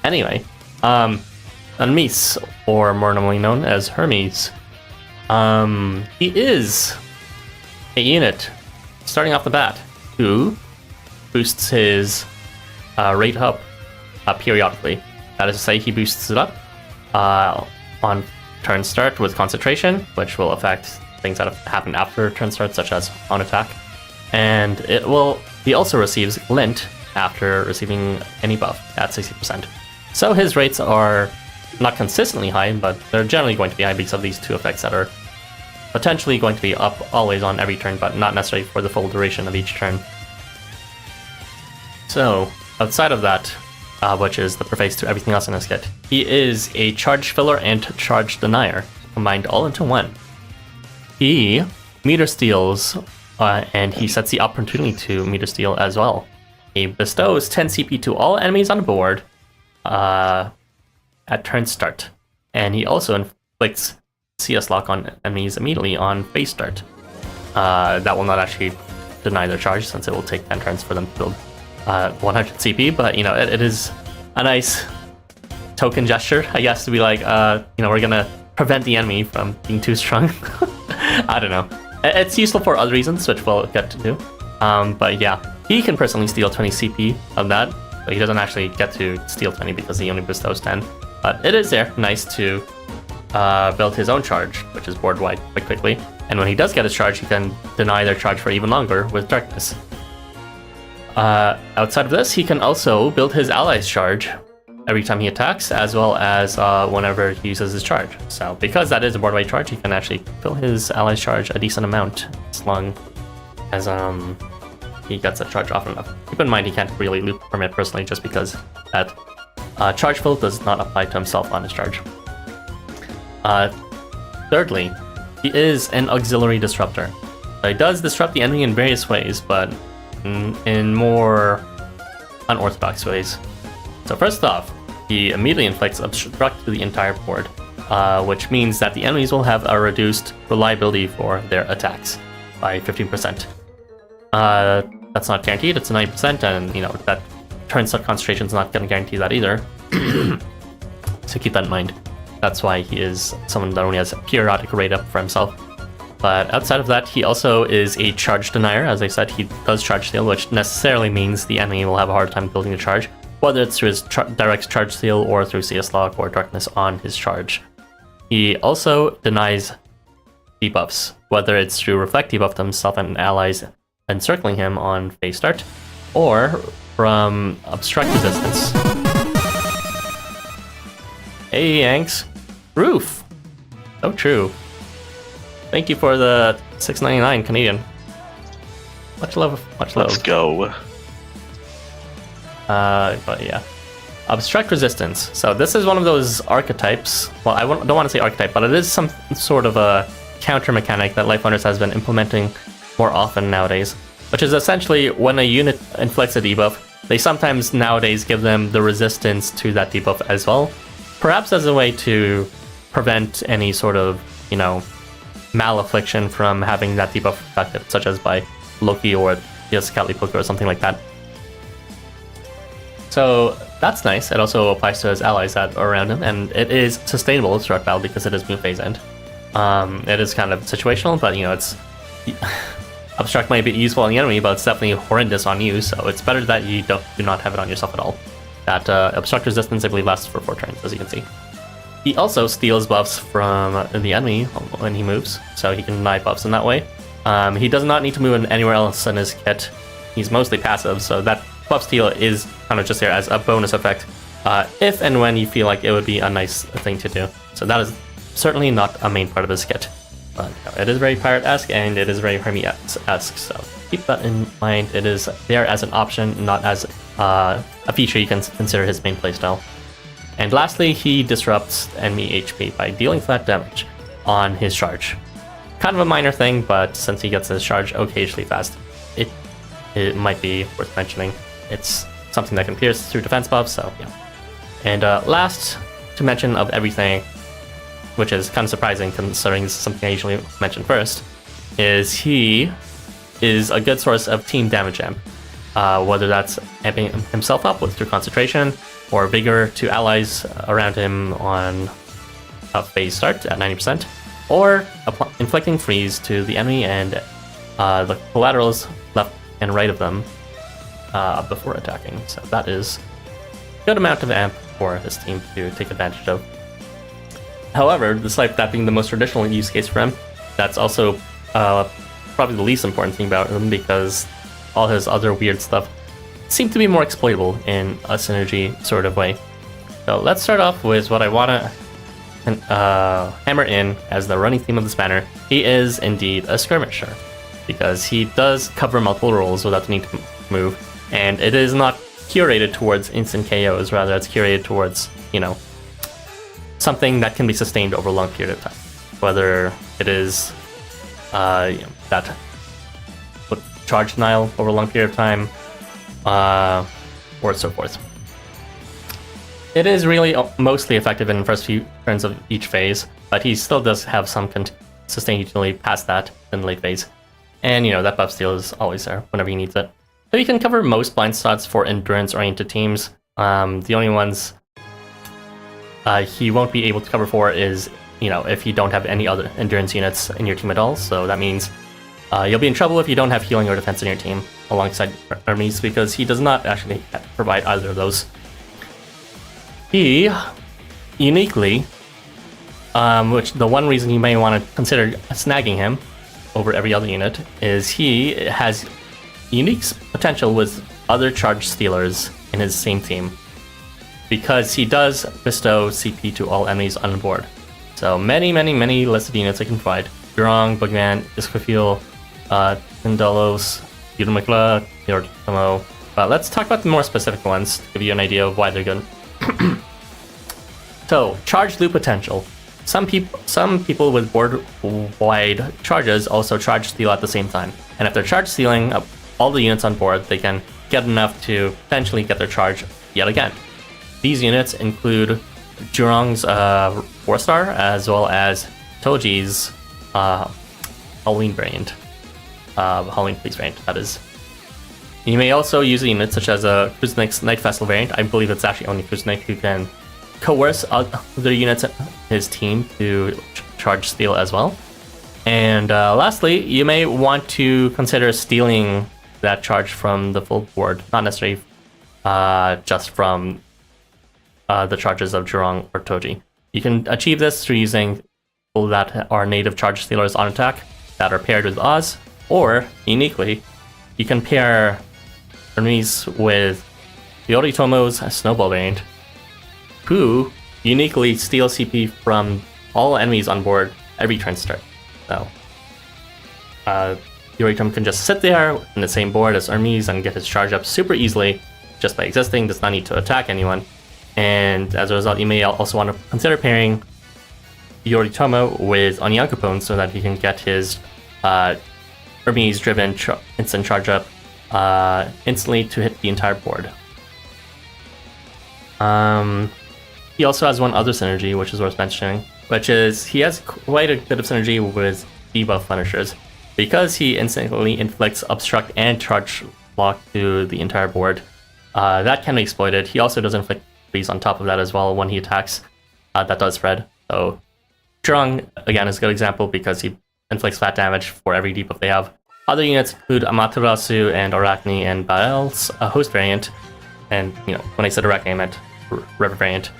Anyway, Hermes, or more normally known as Hermes. He is a unit, starting off the bat, who boosts his rate up periodically. That is to say, he boosts it up on turn start with concentration, which will affect things that have happened after turn start, such as on attack. And he also receives Glint after receiving any buff at 60%. So his rates are not consistently high, but they're generally going to be high because of these 2 effects that are potentially going to be up always on every turn, but not necessarily for the full duration of each turn. So, outside of that, which is the preface to everything else in this kit, he is a charge filler and charge denier, combined all into one. He meter steals, and he sets the opportunity to meter steal as well. He bestows 10 CP to all enemies on the board at turn start, and he also inflicts CS lock on enemies immediately on phase start. That will not actually deny their charge, since it will take 10 turns for them to build 100 CP, but it is a nice token gesture, I guess, to be like, we're gonna prevent the enemy from being too strong. I don't know. It's useful for other reasons, which we'll get to do. But yeah, he can personally steal 20 CP of that, but he doesn't actually get to steal 20 because he only bestows 10. But it is there, nice to build his own charge, which is board wide quite quickly. And when he does get his charge, he can deny their charge for even longer with darkness. Outside of this, he can also build his allies' charge every time he attacks, as well as whenever he uses his charge. So because that is a board-wide charge, he can actually fill his allies' charge a decent amount, as long as he gets a charge often enough. Keep in mind he can't really loop permit personally, just because that charge fill does not apply to himself on his charge. Thirdly, he is an auxiliary disruptor. So he does disrupt the enemy in various ways, but in more unorthodox ways. So first off, he immediately inflicts obstruct to the entire board, which means that the enemies will have a reduced reliability for their attacks by 15%. That's not guaranteed, it's 90%, and that turn start concentration is not going to guarantee that either. So keep that in mind. That's why he is someone that only has a periodic rate up for himself. But outside of that, he also is a charge denier. As I said, he does charge steal, which necessarily means the enemy will have a hard time building a charge, whether it's through his direct charge steal or through CS lock or darkness on his charge. He also denies debuffs, whether it's through reflect debuff to himself and allies encircling him on phase start, or from obstructive distance. Hey Yanks, roof! So true. Thank you for the $6.99 Canadian. Much love, much love. Let's go. But yeah. Obstruct resistance. So this is one of those archetypes. Well, don't want to say archetype, but it is some sort of a counter mechanic that Life Wonders has been implementing more often nowadays. Which is essentially when a unit inflicts a debuff, they sometimes nowadays give them the resistance to that debuff as well. Perhaps as a way to prevent any sort of, malaffliction from having that debuff affected, such as by Loki or Catlipoka or something like that. So that's nice. It also applies to his allies that are around him, and it is sustainable throughout battle because it is move phase end. It is kind of situational, but it's Obstruct might be useful on the enemy, but it's definitely horrendous on you, so it's better that you do not have it on yourself at all. That Obstruct resistance, I believe, lasts for 4 turns, as you can see. He also steals buffs from the enemy when he moves, so he can deny buffs in that way. He does not need to move anywhere else in his kit. He's mostly passive, so that buff steal is kind of just there as a bonus effect, if and when you feel like it would be a nice thing to do. So that is certainly not a main part of his kit. But it is very pirate-esque, and it is very Hermes-esque, so keep that in mind. It is there as an option, not as a feature you can consider his main playstyle. And lastly, he disrupts enemy HP by dealing flat damage on his charge. Kind of a minor thing, but since he gets his charge occasionally fast, it might be worth mentioning. It's something that can pierce through defense buffs, so yeah. And last to mention of everything, which is kind of surprising considering this is something I usually mention first, is he is a good source of team damage amp. Whether that's amping himself up through concentration, or vigor to allies around him on a phase start at 90%, or inflicting freeze to the enemy and the collaterals left and right of them before attacking. So that is a good amount of amp for this team to take advantage of. However, despite that being the most traditional use case for him, that's also probably the least important thing about him, because all his other weird stuff seem to be more exploitable in a synergy sort of way. So let's start off with what I want to hammer in as the running theme of this banner. He is indeed a skirmisher, because he does cover multiple roles without the need to move, and it is not curated towards instant KOs, rather it's curated towards, something that can be sustained over a long period of time. Whether it is that charge denial over a long period of time, or so forth. It is really mostly effective in the first few turns of each phase, but he still does have some sustained utility past that in the late phase. And that buff steal is always there whenever he needs it. So you can cover most blind spots for endurance-oriented teams. The only ones he won't be able to cover for is, if you don't have any other endurance units in your team at all. So that means you'll be in trouble if you don't have healing or defense in your team alongside Hermes, because he does not actually provide either of those. He, uniquely, which the one reason you may want to consider snagging him over every other unit, is he has unique potential with other charge stealers in his same team, because he does bestow CP to all enemies on board. So many listed units I can provide: Durong, Boogeyman, Isquafil, Tindalos, Yudamikla, Housamo. But let's talk about the more specific ones to give you an idea of why they're good. So, charge loop potential. Some people with board-wide charges also charge steal at the same time. And if they're charge stealing all the units on board, they can get enough to potentially get their charge yet again. These units include Jurong's 4-star, as well as Toji's Halloween variant. Halloween Police variant, that is. You may also use a unit such as a Kuznik's Night Festival variant. I believe it's actually only Kuznik who can coerce other units in his team to charge steal as well. And lastly, you may want to consider stealing that charge from the full board, not necessarily just from the charges of Jurong or Toji. You can achieve this through using people that are native charge stealers on attack that are paired with Oz, or uniquely, you can pair Hermes with Yoritomo's Snowball variant, who uniquely steals CP from all enemies on board every turn start. So Yoritomo can just sit there in the same board as Hermes and get his charge up super easily just by existing, does not need to attack anyone. And as a result, you may also want to consider pairing Yoritomo with Onyankopon so that he can get his Hermes-driven instant charge up instantly to hit the entire board. He also has one other synergy, which is worth mentioning, which is he has quite a bit of synergy with debuff punishers. Because he instantly inflicts obstruct and charge block to the entire board, that can be exploited. He also does inflict freeze on top of that as well when he attacks. That does spread. So Zhurong, again, is a good example because he inflicts flat damage for every debuff they have. Other units include Amaterasu and Arachne and Baal's host variant. And, when I said Arachne, I meant river variant.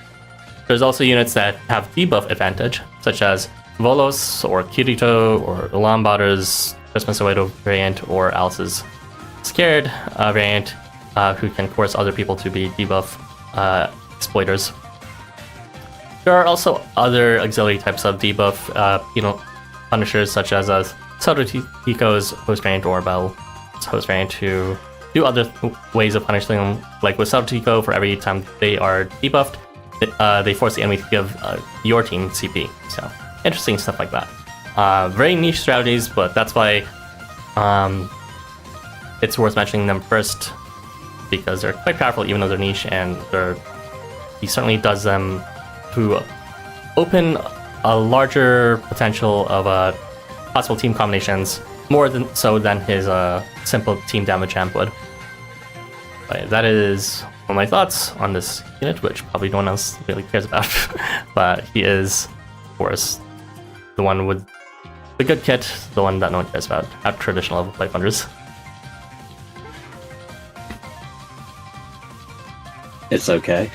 There's also units that have debuff advantage, such as Volos or Kirito or Ulambadar's Christmas Oedo variant or Alice's Scared variant, who can force other people to be debuff exploiters. There are also other auxiliary types of debuff punishers, such as Sarutiko's host variant or Bel's host variant, who do other ways of punishing them. Like with Sarutiko, for every time they are debuffed, they force the enemy to give your team CP. So interesting stuff like that. Very niche strategies, but that's why it's worth mentioning them first, because they're quite powerful even though they're niche, and he certainly does them to open a larger potential of possible team combinations, more than his simple team damage amp would. But that is all my thoughts on this unit, which probably no one else really cares about. But he is, of course, the one with the good kit, the one that no one cares about at traditional level play funders. It's okay.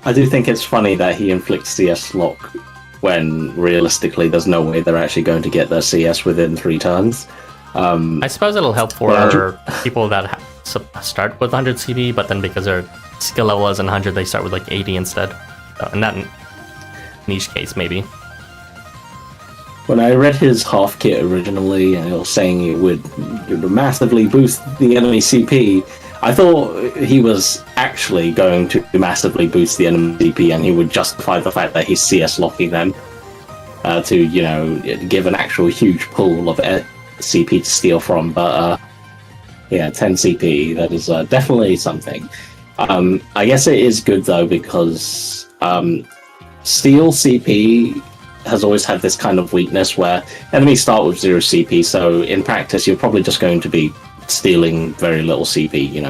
I do think it's funny that he inflicts CS lock when realistically there's no way they're actually going to get their CS within 3 turns. I suppose it'll help for people that start with 100 CP, but then because their skill level isn't 100, they start with like 80 instead. In that niche case, maybe. When I read his half kit originally, and it was saying it would massively boost the enemy CP, I thought he was actually going to massively boost the enemy CP, and he would justify the fact that he's CS locking them to, give an actual huge pool of CP to steal from. But 10 CP, that is definitely something. I guess it is good though, because steal CP has always had this kind of weakness where enemies start with 0 CP, so in practice you're probably just going to be stealing very little CP,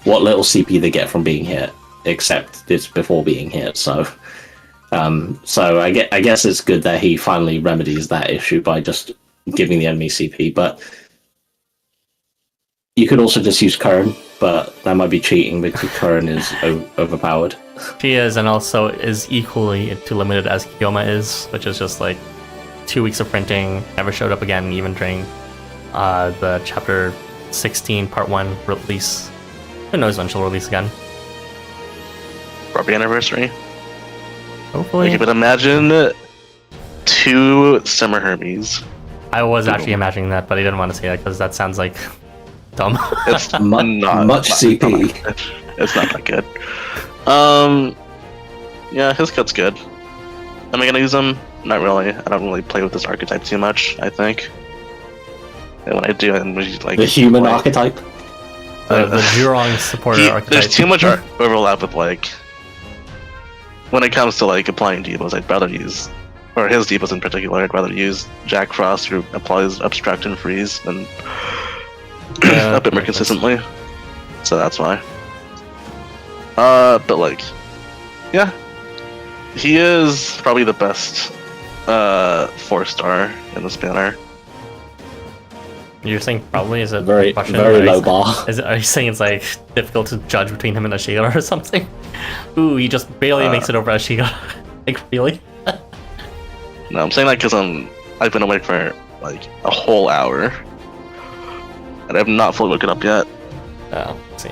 what little CP they get from being hit, except it's before being hit. So I guess it's good that he finally remedies that issue by just giving the enemy CP. But you could also just use Curran, but that might be cheating because Curran is overpowered. She is, and also is equally too limited as Kyoma is, which is just like 2 weeks of printing, never showed up again, even during the chapter 16 part 1 release. Who knows when she'll release again? Probably anniversary. Hopefully. Okay, but imagine 2 summer Hermes. I was actually imagining that, but I didn't want to say that because that sounds like dumb. It's not much CP. It's not that good. Yeah, his cut's good. Am I gonna use him? Not really. I don't really play with this archetype too much, I think. And when I do, I'm usually like the human archetype. The Zhurong supporter archetype. There's too much overlap with when it comes to applying debuffs, I'd rather use, or his debuffs in particular, I'd rather use Jack Frost, who applies obstruct and freeze, and a bit more consistently. So that's why. But yeah, he is probably the best 4-star in this banner. You're saying probably? Is it very low bar? Are you saying it's difficult to judge between him and Ashigara or something? Ooh, he just barely makes it over Ashigara. Really? No, I'm saying that because I've been awake for a whole hour, and I've not fully looked it up yet. Oh, let's see.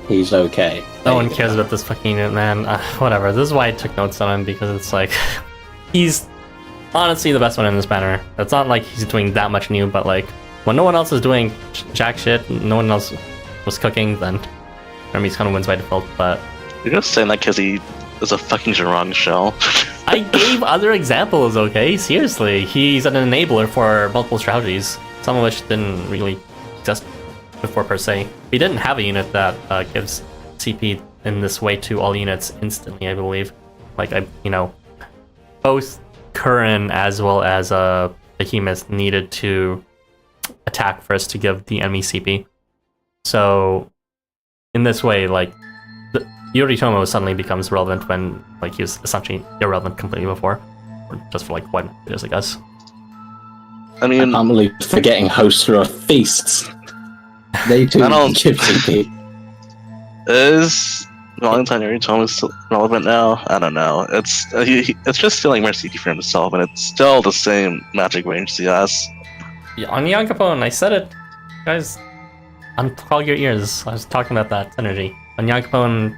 He's okay. No one cares about this fucking unit, man. Whatever. This is why I took notes on him, because it's like he's honestly the best one in this banner. It's not like he's doing that much new, but like when no one else is doing jack shit, no one else was cooking, then Hermes kind of wins by default. But you're just saying that because he is a fucking Zhurong shell. I gave other examples, okay? Seriously, he's an enabler for multiple strategies, some of which didn't really exist before per se. We didn't have a unit that gives CP in this way to all units instantly, I believe. Like, both Curran as well as Behemoth needed to attack first to give the enemy CP. So, in this way, like, Yoritomo suddenly becomes relevant when, like, he was essentially irrelevant completely before. Or just for, like, 1 years, I guess. I mean, I'm only forgetting hosts who are feasts. They too give CP. Is Valentine Yoritomo still relevant now? I don't know. It's just stealing more CP for himself, and it's still the same magic range CS. Yeah, on Young Capone, I said it. Guys, unclog your ears. I was talking about that synergy. On Young Capone,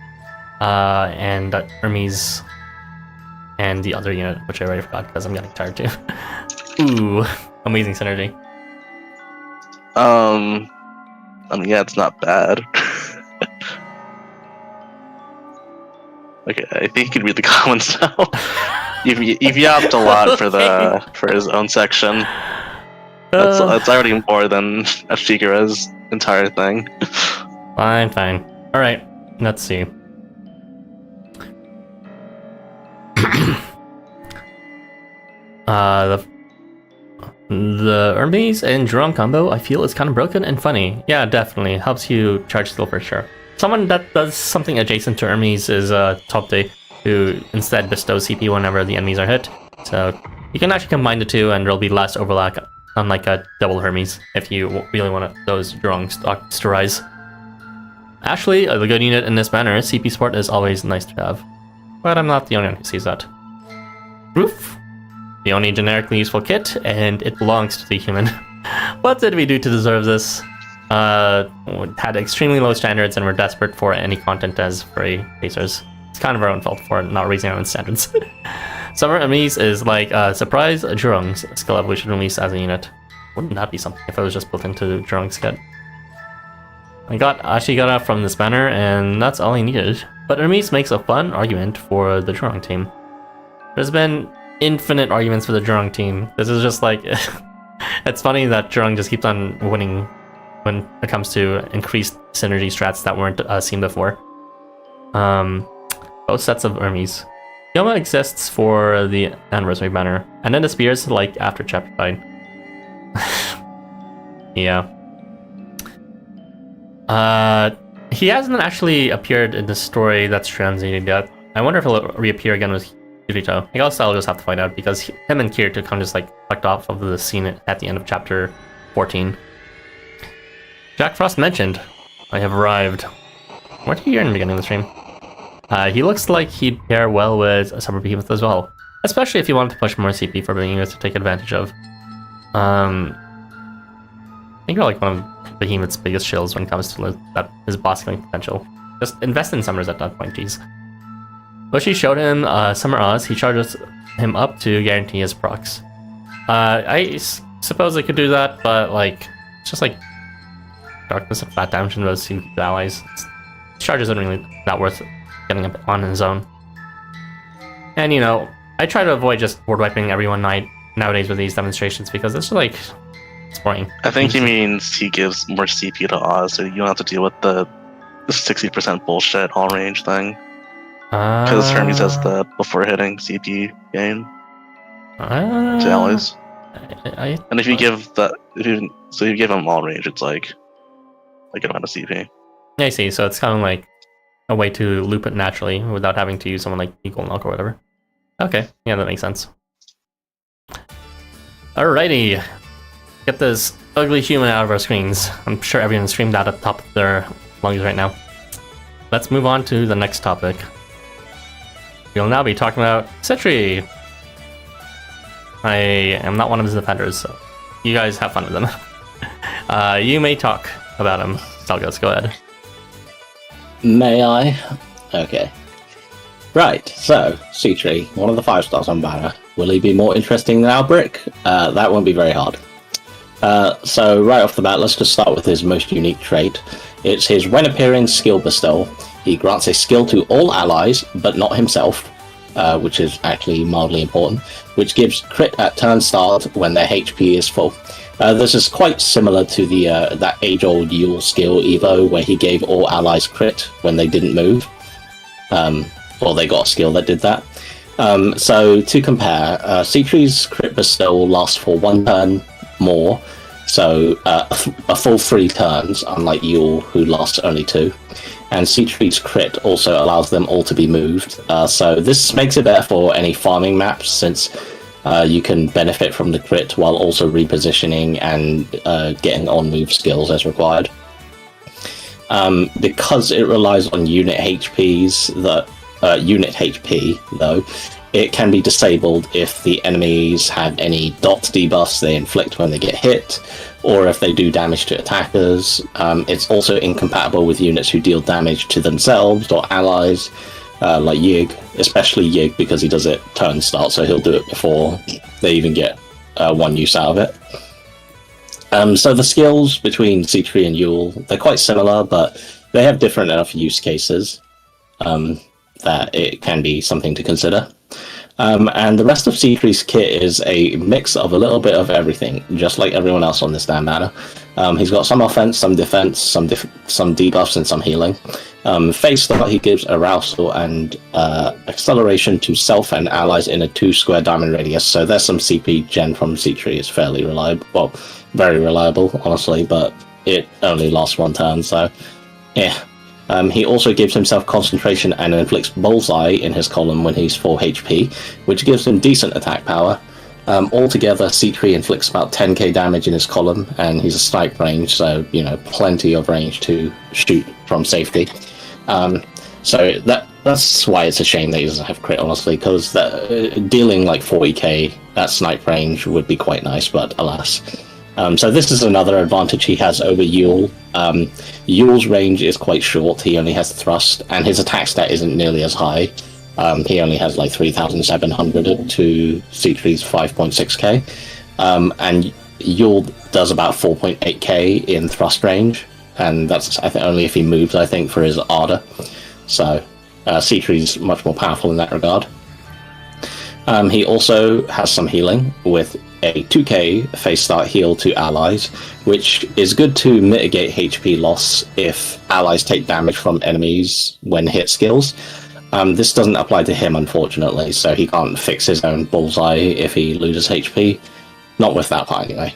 and Hermes, and the other unit, which I already forgot because I'm getting tired too. Ooh, amazing synergy. I mean, yeah, it's not bad. Okay, I think you can read the comments now. You've yapped a lot for his own section. That's already more than Ashigara's entire thing. Fine. All right, let's see. The Hermes and Jerome combo, I feel, is kind of broken and funny. Yeah, definitely. Helps you charge skill for sure. Someone that does something adjacent to Hermes is Topte, who instead bestows CP whenever the enemies are hit. So you can actually combine the two and there'll be less overlap, unlike a double Hermes, if you really want those Jerome stocks to rise. Actually, the good unit in this banner, CP support is always nice to have. But I'm not the only one who sees that. Roof. The only generically useful kit, and it belongs to the human. What did we do to deserve this? Had extremely low standards and were desperate for any content as free pacers. It's kind of our own fault for not raising our own standards. Summer Hermes is like surprise Jurong's skill evolution release as a unit. Wouldn't that be something if it was just built into Jurong's kit? I got Ashigara from this banner, and that's all I needed. But Hermes makes a fun argument for the Jurong team. There's been infinite arguments for the Jurong team. This is just like... It's funny that Jurong just keeps on winning when it comes to increased synergy strats that weren't seen before. Both sets of Hermes. Yoma exists for the anniversary banner, and then the spears like after chapter 5. Yeah. He hasn't actually appeared in the story that's translated yet. I wonder if he'll reappear again with Kirito. I guess I'll just have to find out, because him and Kirito kind of just like fucked off of the scene at the end of chapter 14. Jack Frost mentioned, I have arrived. What did you hear in the beginning of the stream? He looks like he'd pair well with a Summer Behemoth as well, especially if you wanted to push more CP for Behemoth to take advantage of. I think you're like one of Behemoth's biggest shills when it comes to his boss killing potential. Just invest in Summers at that point, geez. Bushi showed him Summer Oz, he charges him up to guarantee his procs. I suppose I could do that, but like, it's just like darkness and flat damage in those two allies. Charges aren't really that worth getting up on his own. And you know, I try to avoid just board wiping everyone nowadays with these demonstrations, because it's just like, it's boring. I think he means he gives more CP to Oz, so you don't have to deal with the 60% bullshit all range thing. Because Hermes has the before hitting CP gain to allies. And if you give you give him all range, it's like a good amount of CP. I see, so it's kind of like a way to loop it naturally without having to use someone like Equal Knock or whatever. Okay, yeah, that makes sense. Alrighty. Get this ugly human out of our screens. I'm sure everyone screamed out at the top of their lungs right now. Let's move on to the next topic. We'll now be talking about Sitri. I am not one of his defenders, so you guys have fun with him. You may talk about him. Zalgus, go ahead. May I? Okay. Right, so, Sitri, one of the 5 stars on banner. Will he be more interesting than Alberich? That won't be very hard. So, right off the bat, let's just start with his most unique trait. It's his when appearing skill bestow. He grants a skill to all allies, but not himself, which is actually mildly important, which gives crit at turn start when their HP is full. This is quite similar to the that age-old Yule skill Evo, where he gave all allies crit when they didn't move. Or they got a skill that did that. So to compare, Sitri's crit bestow lasts for 1 turn more, so a full 3 turns, unlike Yule, who lasts only 2. And Sitri's crit also allows them all to be moved. So this makes it better for any farming maps, since you can benefit from the crit while also repositioning and getting on-move skills as required. Because it relies on unit HPs, unit HP, though, it can be disabled if the enemies have any dot debuffs they inflict when they get hit, or if they do damage to attackers. It's also incompatible with units who deal damage to themselves or allies, like Yig, especially Yig, because he does it turn start, so he'll do it before they even get 1 use out of it. So the skills between Sitri and Yule, they're quite similar, but they have different enough use cases that it can be something to consider. And the rest of Sitri's kit is a mix of a little bit of everything, just like everyone else on this damn banner. He's got some offense, some defense, some debuffs, and some healing. Phase start, he gives arousal and acceleration to self and allies in a 2 square diamond radius. So there's some CP gen from Sitri. It's fairly reliable, well, very reliable, honestly, but it only lasts 1 turn, so yeah. He also gives himself concentration and inflicts bullseye in his column when he's 4 HP, which gives him decent attack power. Altogether, Sitri inflicts about 10k damage in his column, and he's a snipe range, so, you know, plenty of range to shoot from safety. So that's why it's a shame that he doesn't have crit, honestly, because dealing like 40k at snipe range would be quite nice, but alas. So this is another advantage he has over Yule. Yule's range is quite short, he only has thrust, and his attack stat isn't nearly as high. He only has like 3,700 to Sitri's 5.6k. And Yule does about 4.8k in thrust range, and that's I think only if he moves, I think, for his Ardor. So Sitri's much more powerful in that regard. He also has some healing with a 2k phase start heal to allies, which is good to mitigate HP loss if allies take damage from enemies when hit skills. This doesn't apply to him, unfortunately, so he can't fix his own bullseye if he loses HP. Not with that part, anyway.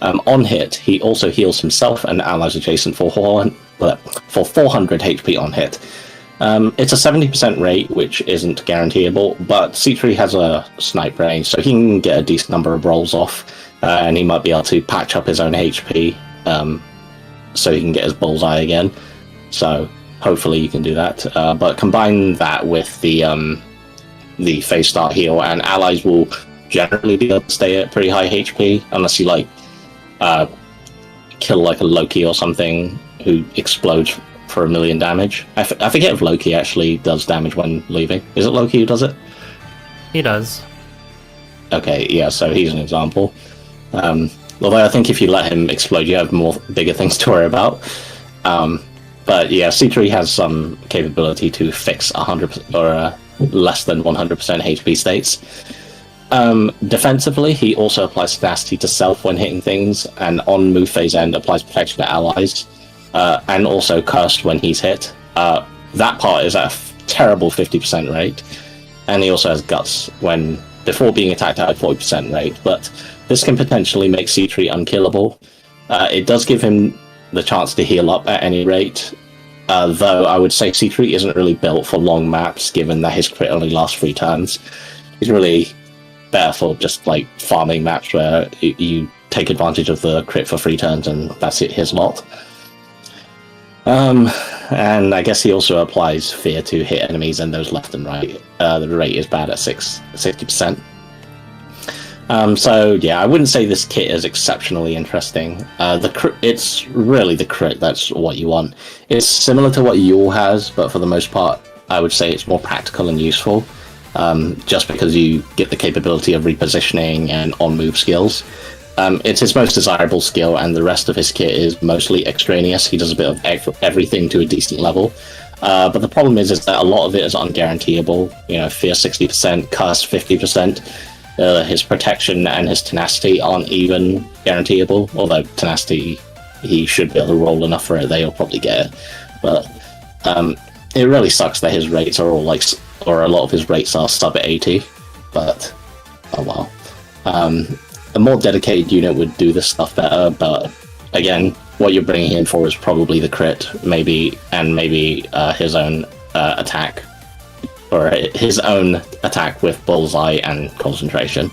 On hit, he also heals himself and allies adjacent for 400 HP on hit. It's a 70% rate, which isn't guaranteeable, but Sitri has a snipe range, so he can get a decent number of rolls off, and he might be able to patch up his own HP, so he can get his bullseye again. So hopefully you can do that. But combine that with the phase start heal, and allies will generally be able to stay at pretty high HP, unless you like kill like a Loki or something who explodes for 1 million damage. I forget if Loki actually does damage when leaving. Is it Loki who does it? He does. Okay, yeah, so he's an example. Although I think if you let him explode, you have bigger things to worry about. But yeah, Sitri has some capability to fix 100% or less than 100% HP states. Defensively, he also applies tenacity to self when hitting things, and on move phase end applies protection to allies. And also cursed when he's hit. That part is at a terrible 50% rate, and he also has guts when before being attacked at a 40% rate, but this can potentially make Sitri unkillable. It does give him the chance to heal up at any rate, though I would say Sitri isn't really built for long maps, given that his crit only lasts 3 turns. He's really better for just like farming maps where you take advantage of the crit for 3 turns and that's it, his lot. And I guess he also applies fear to hit enemies and those left and right. The rate is bad at 60%. So yeah, I wouldn't say this kit is exceptionally interesting. It's really the crit that's what you want. It's similar to what Yule has, but for the most part, I would say it's more practical and useful. Just because you get the capability of repositioning and on-move skills. It's his most desirable skill, and the rest of his kit is mostly extraneous. He does a bit of everything to a decent level. But the problem is that a lot of it is unguaranteeable. You know, Fear 60%, Curse 50%. His protection and his tenacity aren't even guaranteeable. Although tenacity, he should be able to roll enough for it, they'll probably get it. But it really sucks that his rates are all like, or a lot of his rates are sub 80. But oh well. A more dedicated unit would do this stuff better, but again, what you're bringing in for is probably the crit, maybe his own attack, or his own attack with bullseye and concentration.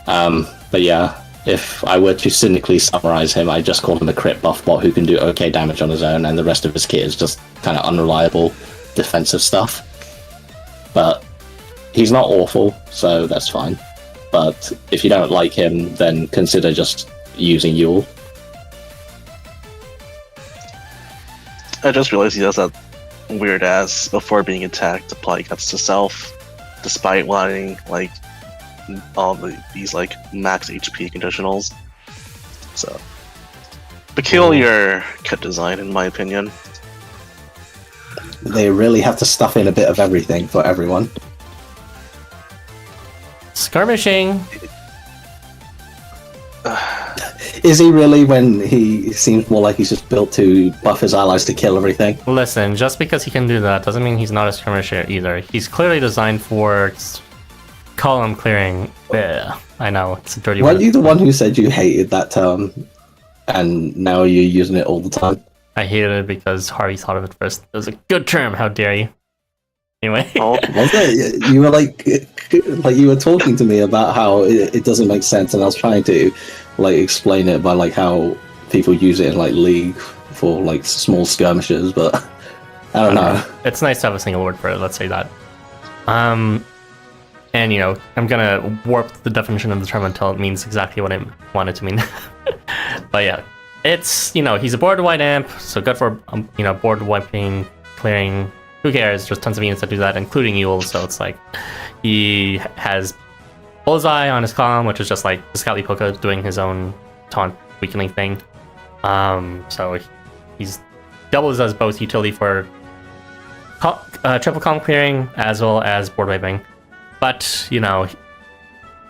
But yeah, if I were to cynically summarize him, I just call him a crit buff bot who can do okay damage on his own, and the rest of his kit is just kind of unreliable defensive stuff. But he's not awful, so that's fine. But if you don't like him, then consider just using Yule. I just realized he does that weird ass before being attacked apply guts to self, despite wanting like all these like max HP conditionals. So peculiar kit design, in my opinion. They really have to stuff in a bit of everything for everyone. Skirmishing. Is he really, when he seems more like he's just built to buff his allies to kill everything? Listen, just because he can do that doesn't mean he's not a skirmisher either. He's clearly designed for column clearing. Ugh, I know, it's a dirty word. Weren't you the one who said you hated that term, and now you're using it all the time? I hated it because Harvey thought of it first. It was a good term, how dare you. Anyway. Oh, Was it? You were like you were talking to me about how it doesn't make sense, and I was trying to like explain it by like how people use it in like League for like small skirmishes, but I don't know. It's nice to have a single word for it, let's say that. And you know, I'm gonna warp the definition of the term until it means exactly what I want it to mean. But yeah, it's, you know, he's a board wide amp, so good for you know, board wiping, clearing. Who cares? There's tons of units that do that, including Yule. So it's like he has bullseye on his column, which is just like Scoutly Poka doing his own taunt weakening thing. So he's doubles as both utility for triple column clearing as well as board wiping. But you know,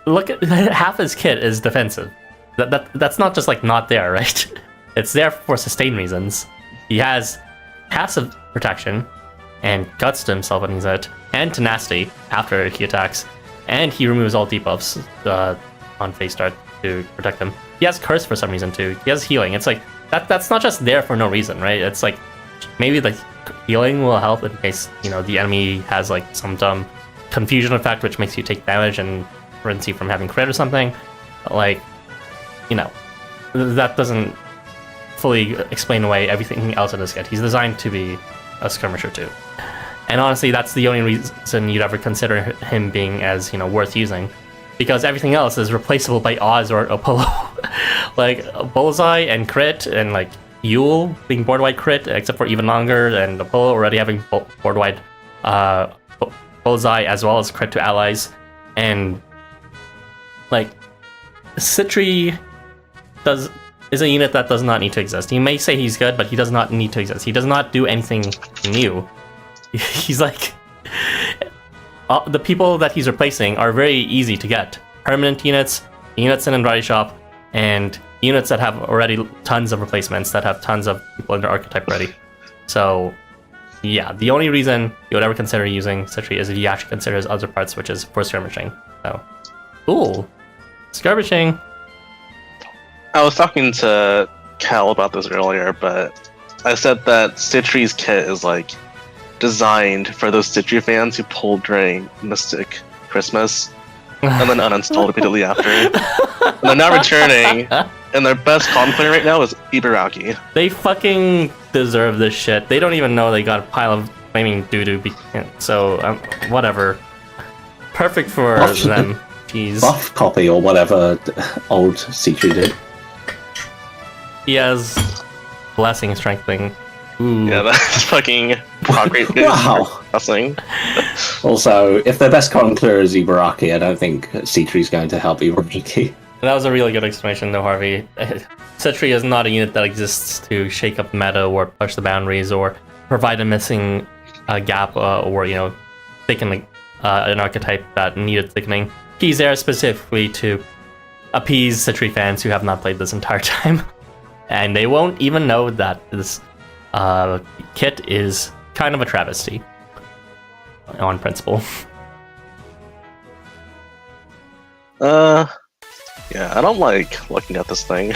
look at half his kit is defensive. That's not just like not there, right? It's there for sustain reasons. He has passive protection and guts to himself when he's out, and tenacity after he attacks, and he removes all debuffs on phase start to protect him. He has curse for some reason too. He has healing. It's like that's not just there for no reason, right? It's like maybe the healing will help in case, you know, the enemy has like some dumb confusion effect which makes you take damage and prevents you from having crit or something. But like, you know, that doesn't fully explain away everything else in this kit. He's designed to be a skirmisher too. And honestly, that's the only reason you'd ever consider him being as, you know, worth using. Because everything else is replaceable by Oz or Apollo. Like, Bullseye and crit, and like, Yule being board-wide crit, except for even longer, and Apollo already having board-wide Bullseye as well as crit to allies. And, like, Sitri is a unit that does not need to exist. He may say he's good, but he does not need to exist. He does not do anything new. He's like... the people that he's replacing are very easy to get. Permanent units in Andrade Shop, and units that have already tons of replacements, that have tons of people in their archetype ready. So, yeah, the only reason you would ever consider using Sitri is if you actually consider his other parts, which is for skirmishing. So, cool. Skirmishing. I was talking to Cal about this earlier, but I said that Sitri's kit is like designed for those Sitri fans who pulled during Mystic Christmas and then uninstalled immediately after. And they're now returning, and their best column player right now is Ibaraki. They fucking deserve this shit. They don't even know they got a pile of flaming doo-doo. So, whatever. Perfect for them. buff copy or whatever old Sitri did. He has blessing strengthening. Ooh. Yeah, that's fucking concrete. Wow. Blessing. Also, if their best column clear is Ibaraki, I don't think Sitri's going to help Ibaraki. That was a really good explanation, though, Harvey. Sitri is not a unit that exists to shake up the meta or push the boundaries or provide a missing gap or, thicken an archetype that needed thickening. He's there specifically to appease Sitri fans who have not played this entire time. And they won't even know that this kit is kind of a travesty on principle. Yeah, I don't like looking at this thing.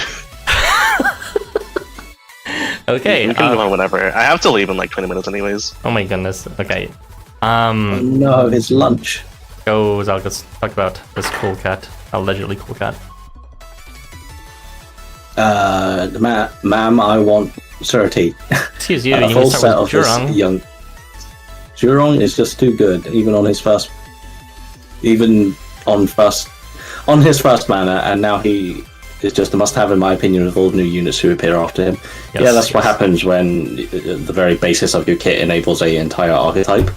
Okay. We can move on whenever. I have to leave in like 20 minutes anyways. Oh my goodness. Okay. No, it's lunch. Go, Zalgus. Talk about this cool cat. Allegedly cool cat. Ma'am, I want Surety. Excuse you, A you full can set start of with this Jurong. young... Jurong is just too good, even on his first mana, and now he is just a must-have in my opinion with all new units who appear after him. Yes, Yeah, that's what happens when the very basis of your kit enables a entire archetype.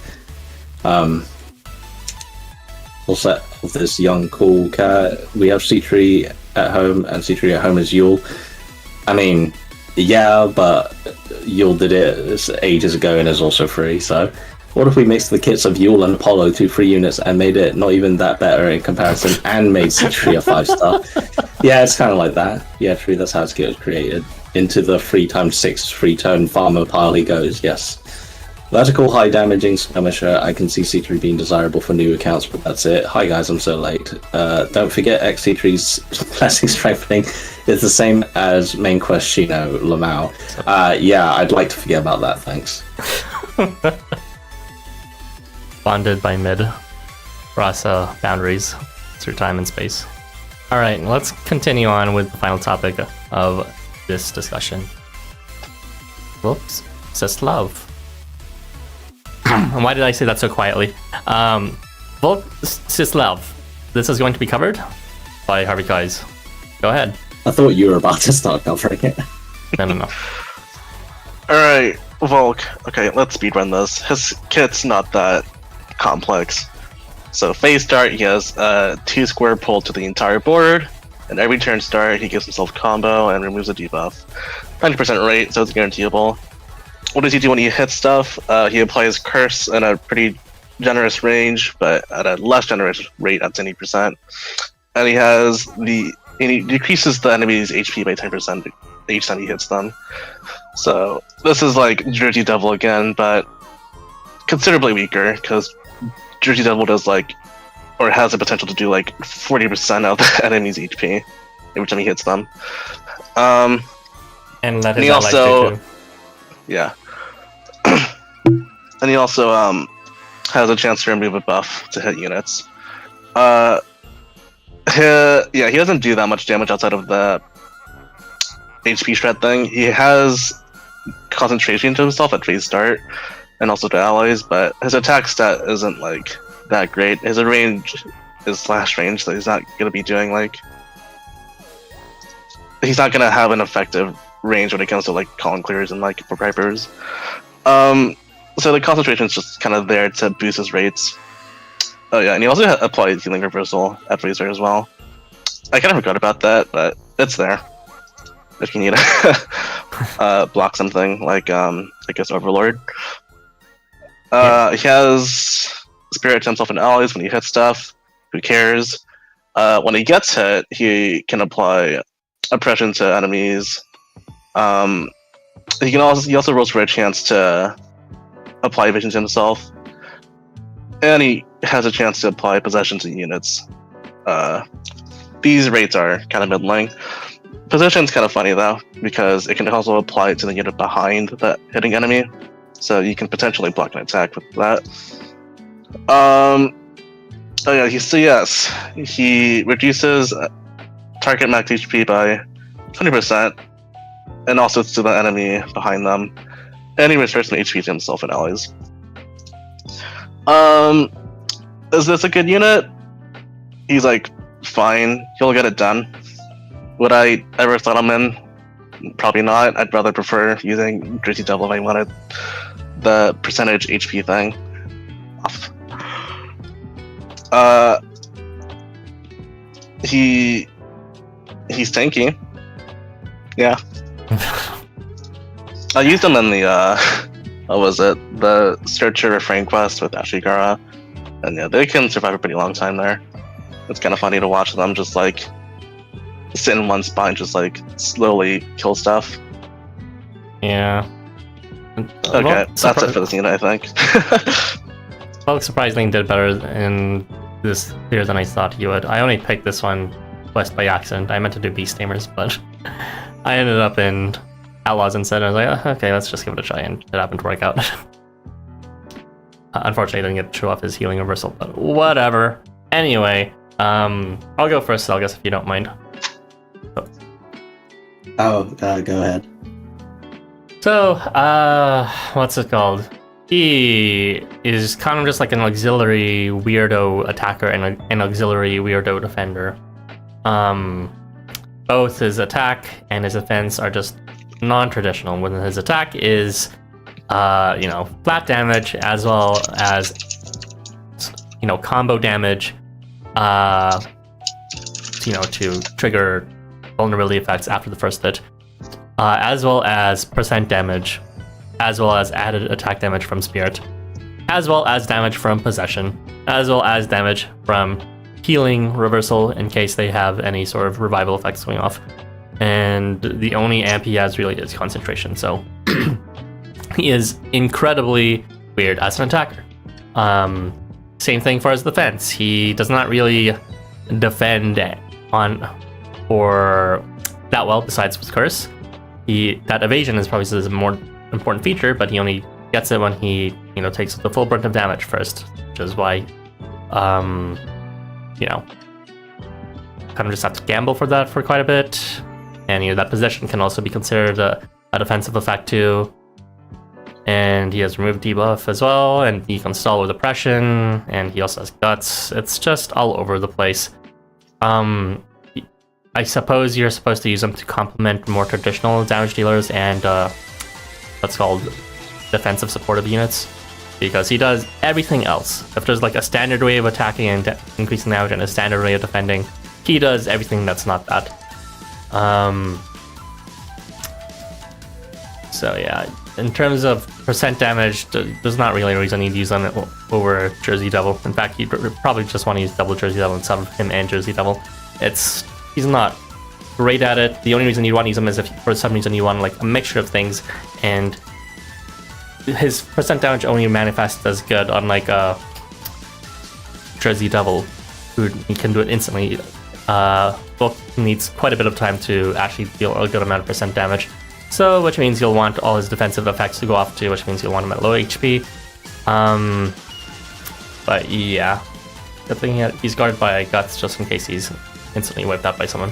Full set of this young cool cat. We have Sitri at home, and Sitri at home is Yule. I mean, yeah, but Yule did it ages ago and is also free, so what if we mixed the kits of Yule and Apollo, 2 free units, and made it not even that better in comparison, and made Sitri a 5-star? Yeah, it's kind of like that. Yeah, true, that's how its kit was created. Into the 3x6 free turn farmer pile he goes, yes. Vertical high damaging skirmisher, I can see Sitri being desirable for new accounts, but that's it. Hi guys, I'm so late. Don't forget X-Citri's blessing strengthening is the same as main quest Shino, Lamau. Yeah, I'd like to forget about that, thanks. Bonded by mid. Rasa boundaries through time and space. Alright, let's continue on with the final topic of this discussion. Whoops. Vseslav. Why did I say that so quietly? Vseslav. This is going to be covered by Harvey Kais. Go ahead. I thought you were about to start covering it. No. Alright, Volkh. Okay, let's speedrun this. His kit's not that complex. So phase start, he has 2 square pull to the entire board, and every turn start he gives himself combo and removes a debuff. 90% rate, so it's guaranteeable. What does he do when he hits stuff? He applies curse in a pretty generous range, but at a less generous rate at 20%. And he decreases the enemy's HP by 10% each time he hits them. So this is like Jersey Devil again, but considerably weaker, because Jersey Devil does has the potential to do 40% of the enemy's HP every time he hits them. And that is he also, too. yeah. And he also has a chance to remove a buff to hit units. He doesn't do that much damage outside of the HP shred thing. He has concentration to himself at phase start and also to allies, but his attack stat isn't that great. His range is slash range, so he's not gonna be doing he's not gonna have an effective range when it comes to column clears and for Vipers. So the concentration is just kind of there to boost his rates. Oh yeah, and he also applied healing reversal at Razor as well. I kind of forgot about that, but it's there if you need to block something I guess Overlord. He has Spirit to himself and allies when he hits stuff. Who cares? When he gets hit, he can apply oppression to enemies. He also rolls for a chance to apply vision to himself, and he has a chance to apply possession to units. These rates are kind of middling. Possession's kind of funny though, because it can also apply to the unit behind the hitting enemy, so you can potentially block an attack with that. Oh yeah, he reduces target max HP by 20%, and also to the enemy behind them, and he restores some HP to himself and allies. Is this a good unit? he's like fine. He'll get it done. Would I ever throw him in? Probably not. I'd rather prefer using Jersey Devil if I wanted the percentage HP thing off. He's tanky. Yeah. I used him in the what was it? The Searcher Refrain quest with Ashigara. And yeah, they can survive a pretty long time there. It's kind of funny to watch them just like sit in one spot and just like slowly kill stuff. Yeah. Okay, that's it for this unit, I think. Volkh surprisingly did better in this tier than I thought he would. I only picked this one quest by accident. I meant to do Beast Tamers, but I ended up in Outlaws instead. I was like, okay, let's just give it a try, and it happened to work out. Unfortunately, I didn't get to show off his healing reversal, but whatever. Anyway, I'll go first, Zalgus, if you don't mind. Go ahead. So, what's it called? He is kind of just like an auxiliary weirdo attacker and an auxiliary weirdo defender. Both his attack and his defense are just non-traditional. When his attack is, flat damage as well as, combo damage, to trigger vulnerability effects after the first hit, as well as percent damage, as well as added attack damage from Spirit, as well as damage from Possession, as well as damage from healing reversal in case they have any sort of revival effects going off. And the only amp he has really is concentration, so he is incredibly weird as an attacker. Same thing for his defense. He does not really defend or that well besides with Curse. That evasion is probably his more important feature, but he only gets it when he takes the full brunt of damage first, which is why kind of just have to gamble for that for quite a bit. And that possession can also be considered a defensive effect too. And he has removed debuff as well, and he can stall with oppression, and he also has guts. It's just all over the place. I suppose you're supposed to use them to complement more traditional damage dealers and what's called defensive supportive units, because he does everything else. If there's like a standard way of attacking and increasing damage and a standard way of defending, he does everything that's not that. So yeah, in terms of percent damage, there's not really a reason you'd use them over Jersey Devil. In fact, you'd probably just want to use double Jersey Devil instead of him and Jersey Devil. He's not great at it. The only reason you want to use him is if for some reason you want like a mixture of things, and his percent damage only manifests as good on like Jersey Devil, who he can do it instantly. Volkh needs quite a bit of time to actually deal a good amount of percent damage. So, which means you'll want all his defensive effects to go off too, which means you'll want him at low HP. But yeah, good thing he's guarded by Guts just in case he's instantly wiped out by someone.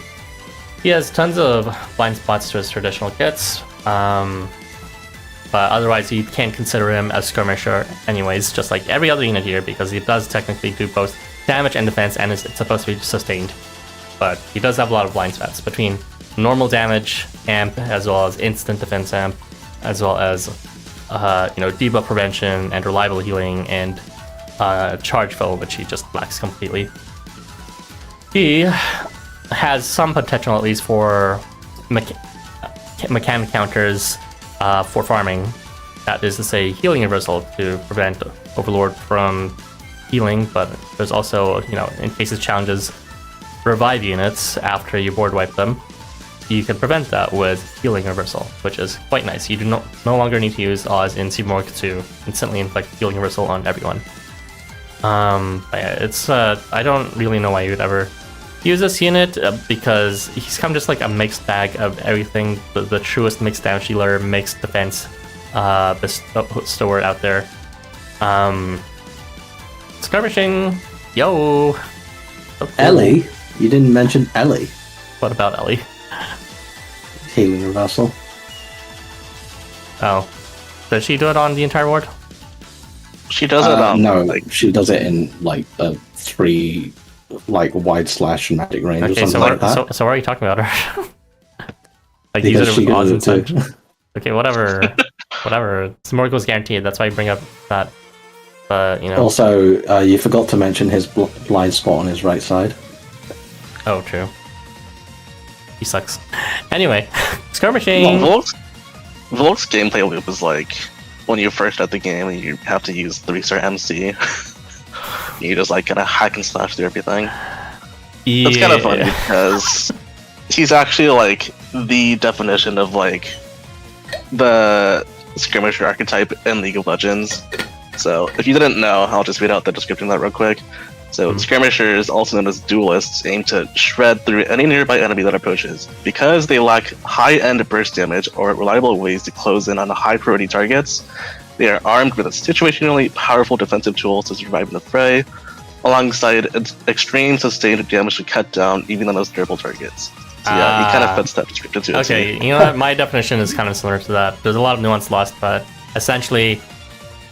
He has tons of blind spots to his traditional kits, but otherwise you can't consider him a skirmisher anyways, just like every other unit here, because he does technically do both damage and defense, and it's supposed to be sustained. But he does have a lot of blind spots between normal damage amp, as well as instant defense amp, as well as debuff prevention and reliable healing and charge fill, which he just lacks completely. He has some potential, at least, for mechanic counters for farming. That is to say, healing reversal to prevent Overlord from healing, but there's also, in cases challenges revive units after you board wipe them, you can prevent that with healing reversal, which is quite nice. You do no longer need to use Oz in Seamorg to instantly inflict healing reversal on everyone. But yeah, it's I don't really know why you would ever use this unit, because he's kind of just like a mixed bag of everything. The truest mixed damage dealer, mixed defense bestower out there. Skirmishing, yo. Ellie, you didn't mention Ellie. What about Ellie? Healing reversal. Oh, does she do it on the entire ward? She does it no, she does it in like the 3 like wide slash magic range or Okay, something like that. so what are you talking about? Like use Because it she with odds goes and to- such. Okay, whatever. Whatever. Smorgle's guaranteed. That's why I bring up that. But, you know. Also, you forgot to mention his blind spot on his right side. Oh, true. He sucks. Anyway, skirmishing. Volk's gameplay loop is like when you first start the game and you have to use 3-star MC. You just like gotta hack and slash through everything. Yeah. It's kind of funny because he's actually like the definition of like the skirmisher archetype in League of Legends. So if you didn't know, I'll just read out the description of that real quick. So skirmishers, also known as duelists, aim to shred through any nearby enemy that approaches. Because they lack high-end burst damage or reliable ways to close in on high-priority targets, they are armed with a situationally powerful defensive tools to survive in the fray, alongside extreme sustained damage to cut down even on those durable targets. So yeah, he kind of fits that description too. Okay, you know what? My definition is kind of similar to that. There's a lot of nuance lost, but essentially,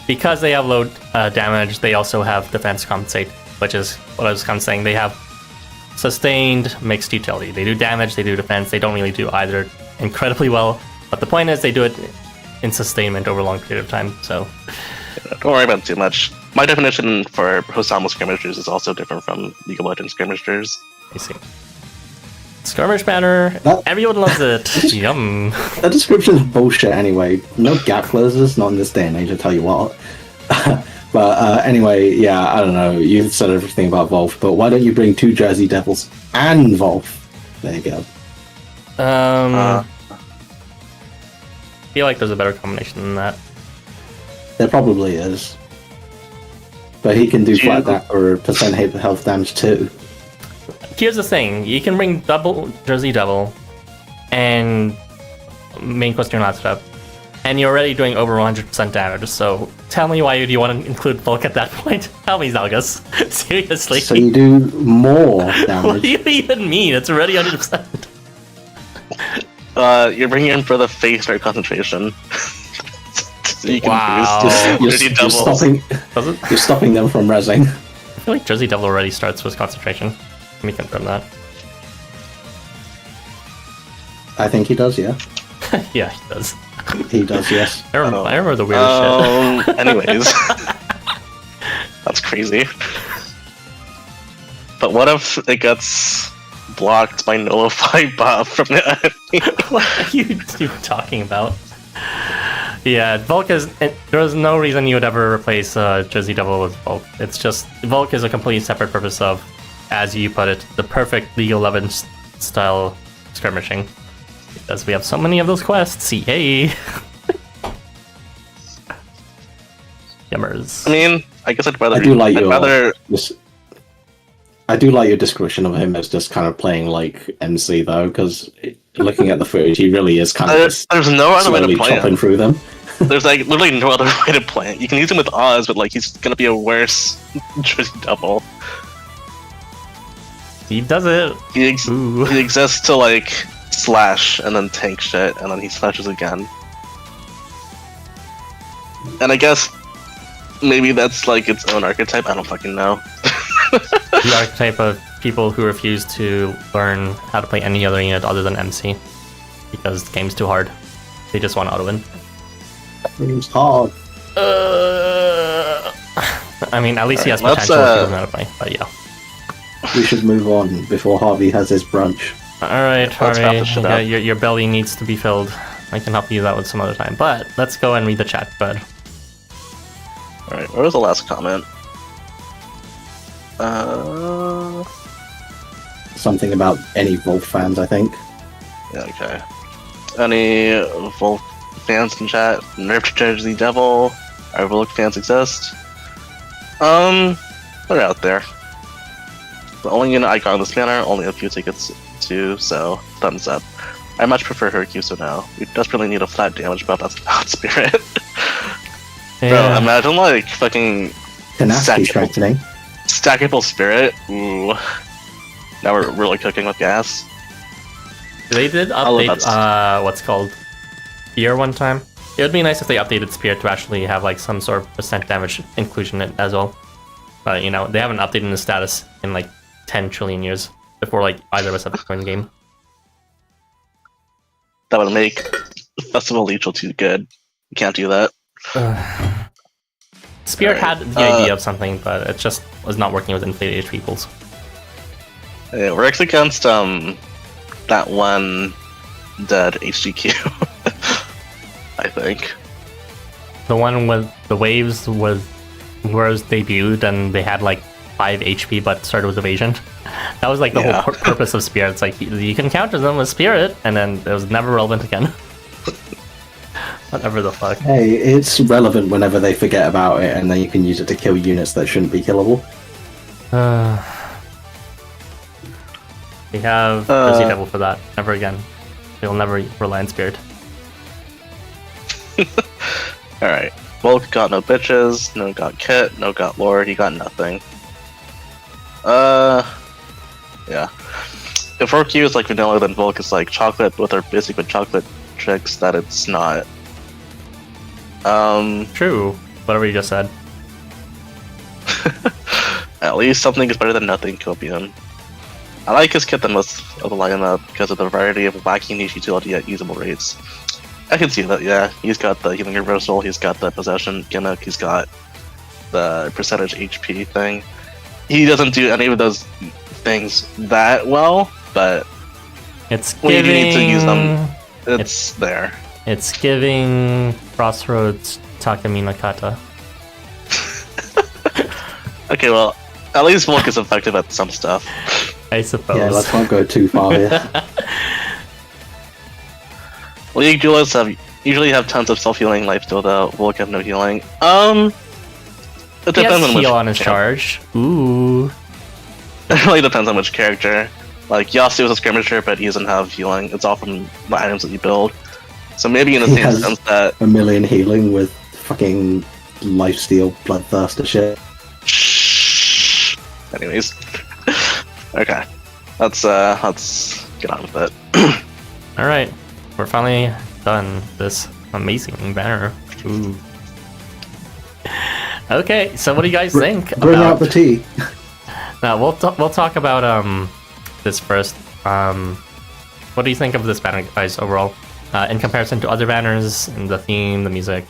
because they have low damage, they also have defense compensate, which is what I was kind of saying. They have sustained mixed utility. They do damage, they do defense. They don't really do either incredibly well, but the point is they do it in sustainment over a long period of time. So don't worry about it too much. My definition for Housamo skirmishers is also different from League of Legends skirmishers. you see. Skirmish banner, everyone loves it. Yum. That description is bullshit anyway. No gap closers, not in this day and age, I tell you what. But anyway, yeah, I don't know. You've said everything about Volkh, but why don't you bring 2 Jersey Devils and Volkh? There you go. I feel like there's a better combination than that. There probably is. But he can do flat that or percent health damage too. Here's the thing, you can bring double Jersey Devil and main quest you're not set up, and you're already doing over 100% damage, so tell me why do you want to include Volkh at that point? Tell me, Zalgus. Seriously. So you do more What damage. do you even mean? It's already 100%. You're bringing in for the face start concentration. So you can Wow. boost Jersey Devils. Does it? You're stopping them from rezzing. I feel like Jersey Devil already starts with concentration. Let me confirm that. I think he does, yeah. Yeah, he does. He does, yes. I remember the weirdest shit. Anyways. That's crazy. But what if it gets blocked by nullify buff from the enemy? What are you talking about? Yeah, Volkh is... There's no reason you would ever replace Jersey Devil with Volkh. It's just... Volkh is a completely separate purpose of, as you put it, the perfect League of Legends style skirmishing. Because we have so many of those quests. Yay! Yummers. I mean, I guess I'd rather... I do like I'd your... rather... I do like your description of him as just kind of playing like MC though, because looking at the footage, he really is kind of just There's no other way to slowly play chopping him. through them. There's like literally no other way to play it. You can use him with Oz, but like he's gonna be a worse Jersey Double. He does it. He Ooh. exists to like slash and then tank shit, and then he slashes again. And I guess maybe that's like its own archetype. I don't fucking know. The archetype of people who refuse to learn how to play any other unit other than MC. Because the game's too hard. They just want auto win. It's hard. I mean, at least he has Alright, let's, potential if he doesn't know how to play, but yeah. We should move on before Harvey has his brunch. Alright, Let's wrap Harvey, this shit yeah, up. your belly needs to be filled. I can help you that with some other time. But let's go and read the chat, bud. Alright, where was the last comment? Something about any Volkh fans, I think. Yeah, okay. Any Volkh fans in chat? Nerfed Jersey Devil? Our Volkh fans exist? They're out there. The only unit I got in this banner, only a few tickets to, so thumbs up. I much prefer Housamo. We desperately need a flat damage buff that's not Spirit. Bro, imagine like fucking Tenacity strengthening. stackable Spirit. Ooh. Now we're really cooking with gas. They did love update what's called Spear one time. It would be nice if they updated Spear to actually have like some sort of percent damage inclusion in it as well. But you know, they haven't updated the status in like 10 trillion years before like either of us have to join the game. That would make Festival Licho too good. You can't do that. Spirit Alright, had the idea of something, but it just was not working with inflated HP pools. It works against that one dead HDQ. I think. The one with the waves was debuted and they had like 5 HP but started with evasion. That was like the whole purpose of Spirit. It's like you can counter them with Spirit, and then it was never relevant again. Whatever the fuck. Hey, it's relevant whenever they forget about it, and then you can use it to kill units that shouldn't be killable. We have Blue Sea Doppel for that. Never again. We'll never rely on Spirit. Alright. Volkh got no bitches, no got Kit, no got lore, he got nothing. Yeah. If RQ is like vanilla, then Volkh is like chocolate, both are basic with chocolate tricks that it's not. True. Whatever you just said. At least something is better than nothing, Copium. I like his kit the most of the lineup because of the variety of wacky niche utility at usable rates. I can see that, yeah. He's got the healing reversal, he's got the possession gimmick, he's got the percentage HP thing. He doesn't do any of those things that well, but It's when you do need to use giving... them, it's there. It's giving Crossroads Takamina Kata. Okay, well, at least Volkh is effective at some stuff. I suppose. Yeah, let's not go too far here. League duelists usually have tons of self-healing lifesteal though. Volkh have no healing. It He depends has on which heal on his charge. Ooh. It really depends on which character. Like Yasu is a skirmisher, but he doesn't have healing. It's all from the items that you build. So maybe in the He same has sense that 1 million healing with fucking lifesteal, bloodthirster shit. anyways. Okay. Let's get on with it. Alright. We're finally done this amazing banner. Ooh. Okay, so what do you guys think Bring about... out the tea. Now, we'll talk about this first. What do you think of this banner, guys, overall? In comparison to other banners, and the theme, the music,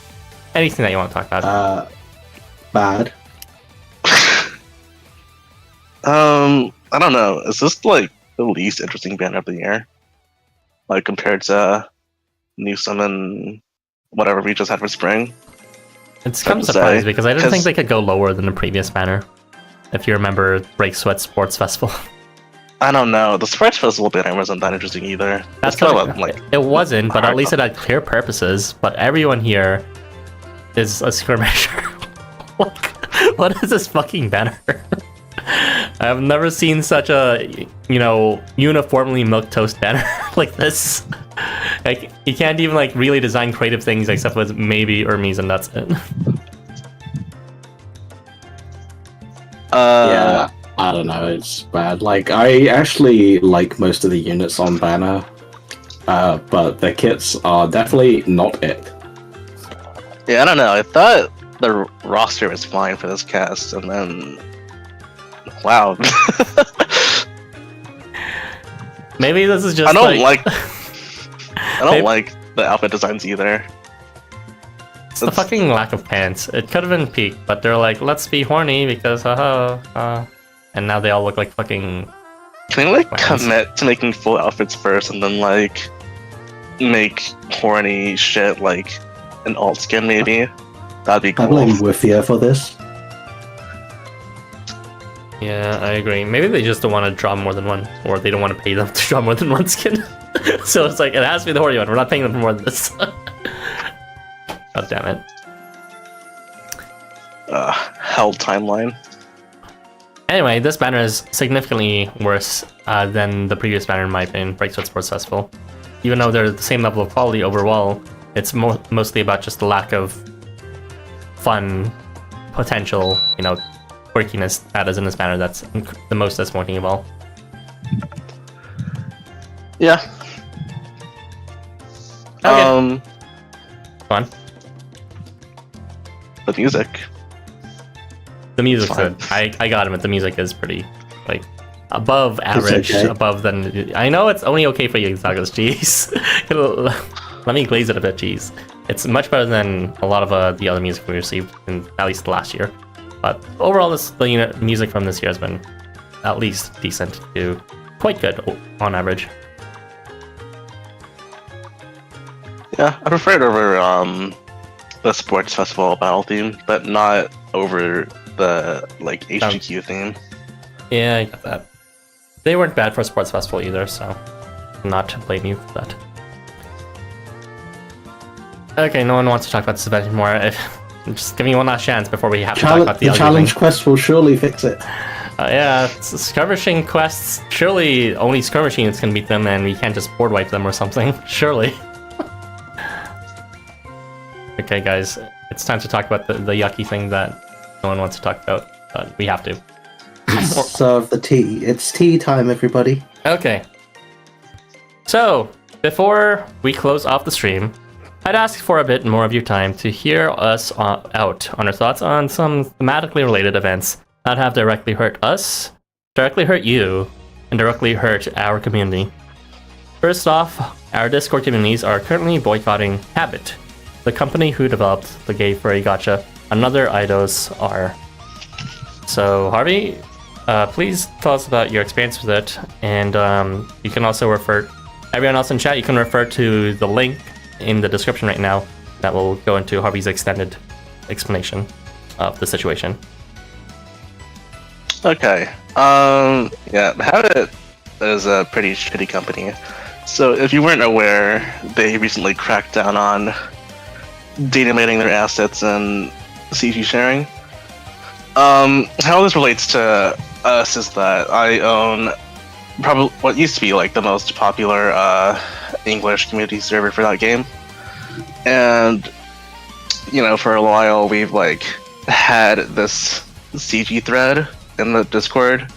anything that you want to talk about? Bad. I don't know. Is this like the least interesting banner of the year? Like compared to New Summon, whatever we just had for spring? It's kind of surprised because I didn't think they could go lower than the previous banner. If you remember Break Sweat Sports Festival. I don't know. The Sports Festival banner wasn't that interesting either. That's kind kind of like it wasn't, but at least it had clear purposes. But everyone here is a skirmisher. What is this fucking banner? I've never seen such a, uniformly milquetoast banner like this. Like, you can't even like really design creative things except with maybe Hermes, and that's it. Yeah, I don't know, it's bad. Like, I actually like most of the units on banner, but the kits are definitely not it. Yeah, I don't know. I thought the roster was fine for this cast, and then wow. Maybe this is just I don't like the outfit designs either. It's the fucking lack of pants. It could have been peak, but they're like, let's be horny because and now they all look like fucking... Can they like clowns. commit to making full outfits first and then like make horny shit like an alt skin maybe? That'd be I cool. blame Wifia for this. Yeah, I agree. Maybe they just don't want to draw more than one, or they don't want to pay them to draw more than one skin. So it's like, it has to be the horny one. We're not paying them for more than this. God damn it. Hell timeline. Anyway, this banner is significantly worse than the previous banner in my opinion, Breakthrough Sports Festival. Even though they're the same level of quality overall, it's mostly about just the lack of fun, potential, quirkiness that is in this banner that's the most disappointing of all. Yeah. Okay. Go on. The music. The music's Fine. good. I got him, but the music is pretty, like, above average, okay. above than. I know it's only okay for you, Zalgus. Jeez, let me glaze it a bit. Jeez, it's much better than a lot of the other music we received, at least last year. But overall, the music from this year has been at least decent to quite good on average. Yeah, I prefer it over the sports festival battle theme, but not over the like HGQ theme. Yeah, I get that. They weren't bad for sports festival either, so I'm not to blame you for that. Okay, no one wants to talk about this event anymore. Just give me one last chance before we have to talk about the challenge quest will surely fix it. Yeah, skirmishing quests. Surely only skirmishing units can beat them, and we can't just board wipe them or something. Surely. Okay, guys, it's time to talk about the yucky thing that no one wants to talk about, but we have to. Serve the tea. It's tea time, everybody. Okay. So, before we close off the stream, I'd ask for a bit more of your time to hear us out on our thoughts on some thematically related events that have directly hurt us, directly hurt you, and directly hurt our community. First off, our Discord communities are currently boycotting Habbit, the company who developed the gay furry gacha AnotherEidos are. So, Harvey, please tell us about your experience with it, and you can also refer, everyone else in chat, you can refer to the link in the description right now that will go into Harvey's extended explanation of the situation. Okay. Yeah, Habbit is a pretty shitty company. So if you weren't aware, they recently cracked down on dataminating their assets and CG sharing. How this relates to us is that I own probably what used to be like the most popular English community server for that game, and you know, for a while we've like had this CG thread in the Discord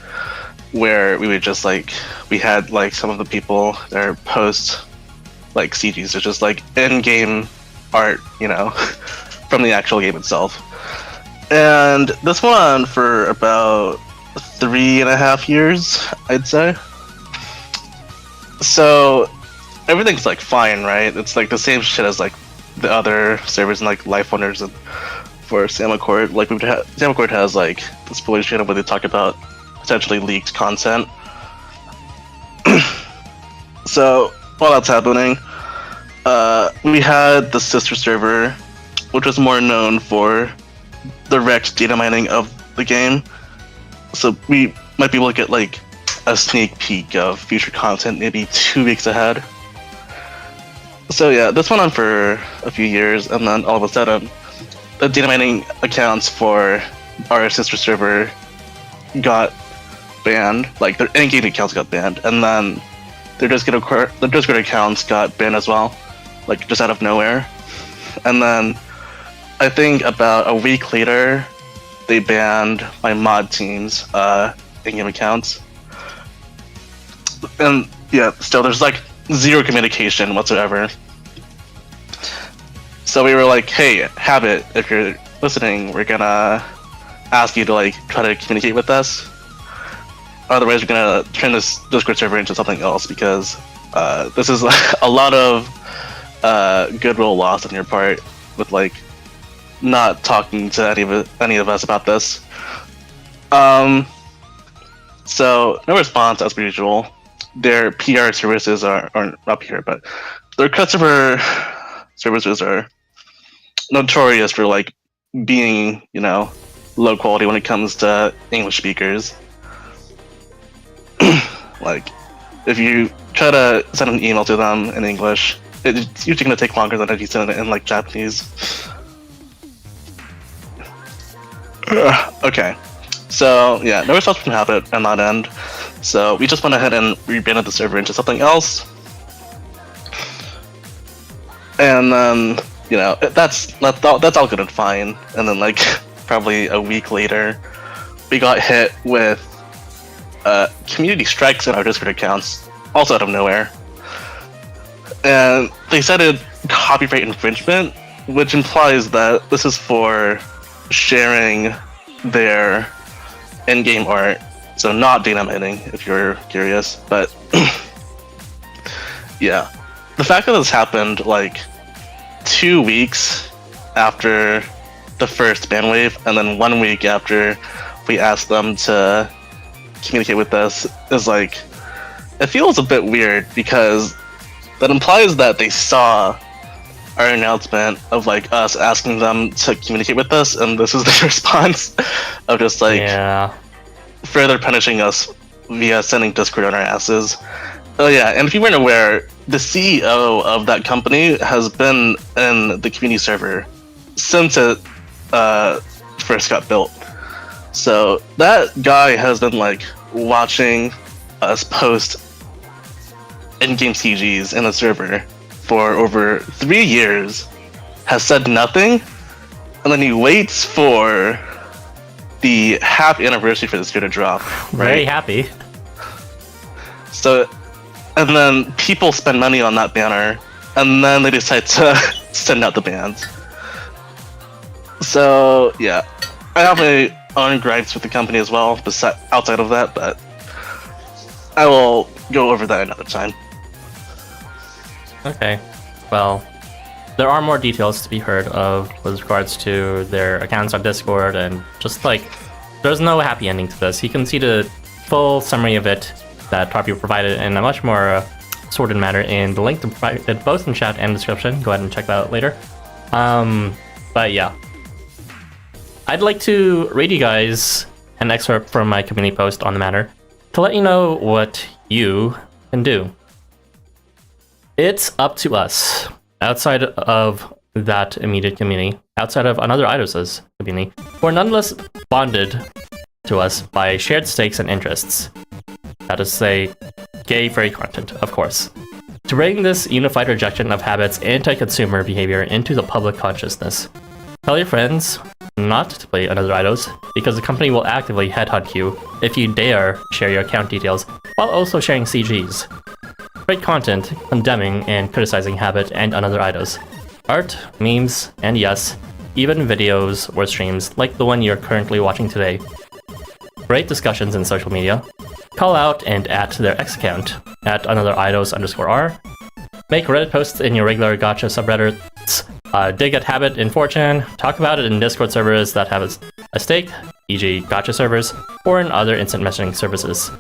where we would just like, we had like some of the people there post like CGs, so just like in-game art, you know, from the actual game itself. And this went on for about 3.5 years, I'd say. So everything's like fine, right? It's like the same shit as like the other servers in like Life Wonders and for Samocord. Like Samocord has like this spoiler channel where they talk about potentially leaked content. So while that's happening, we had the sister server, which was more known for direct data mining of the game. So we might be able to get like a sneak peek of future content maybe 2 weeks ahead. So yeah, this went on for a few years, and then all of a sudden, the data mining accounts for our sister server got banned. Like their in-game accounts got banned, and then their Discord accounts got banned as well, like just out of nowhere. And then I think about a week later, they banned my mod team's in-game accounts. And yeah, still there's like zero communication whatsoever. So we were like, hey, Habbit, if you're listening, we're gonna ask you to like try to communicate with us. Otherwise, we're gonna turn this Discord server into something else, because this is a lot of goodwill lost on your part with like not talking to any of us about this. So no response as per usual. Their PR services aren't up here, but their customer services are notorious for like being, you know, low quality when it comes to English speakers. Like, if you try to send an email to them in English, it's usually going to take longer than if you send it in like Japanese. Okay, so yeah, no response from Habbit on that end. So we just went ahead and rebranded the server into something else. And then, you know, that's all good and fine. And then like probably a week later, we got hit with community strikes in our Discord accounts, also out of nowhere. And they cited copyright infringement, which implies that this is for sharing their in-game art So not data mining, if you're curious. But yeah, the fact that this happened like 2 weeks after the first ban wave, and then 1 week after we asked them to communicate with us, is like, it feels a bit weird, because that implies that they saw our announcement of like us asking them to communicate with us, and this is their response of just like further punishing us via sending Discord on our asses. Oh yeah, and if you weren't aware, the CEO of that company has been in the community server since it first got built. So that guy has been like watching us post in-game CGs in the server for over 3 years, has said nothing, and then he waits for the happy anniversary for this year to drop. Very happy. So, and then people spend money on that banner, and then they decide to send out the bans. So yeah, I have my own gripes with the company as well, outside of that, but I will go over that another time. Okay, well, there are more details to be heard of with regards to their accounts on Discord, and just like, there's no happy ending to this. You can see the full summary of it that Harvey provided in a much more sorted manner in the link to provide it both in chat and description. Go ahead and check that out later. But yeah, I'd like to read you guys an excerpt from my community post on the matter to let you know what you can do. It's up to us, outside of that immediate community, outside of AnotherEidos' community, who are nonetheless bonded to us by shared stakes and interests. That is to say, gay furry content, of course. To bring this unified rejection of Habbit's anti-consumer behavior into the public consciousness. Tell your friends not to play AnotherEidos, because the company will actively headhunt you if you dare share your account details while also sharing CGs. Great content condemning and criticizing Habbit and AnotherEidos. Art, memes, and yes, even videos or streams like the one you're currently watching today. Great discussions in social media. Call out and at their X account, at AnotherEidos_R. Make Reddit posts in your regular gacha subreddits. Dig at Habbit in 4chan. Talk about it in Discord servers that have a stake, e.g. gacha servers, or in other instant messaging services.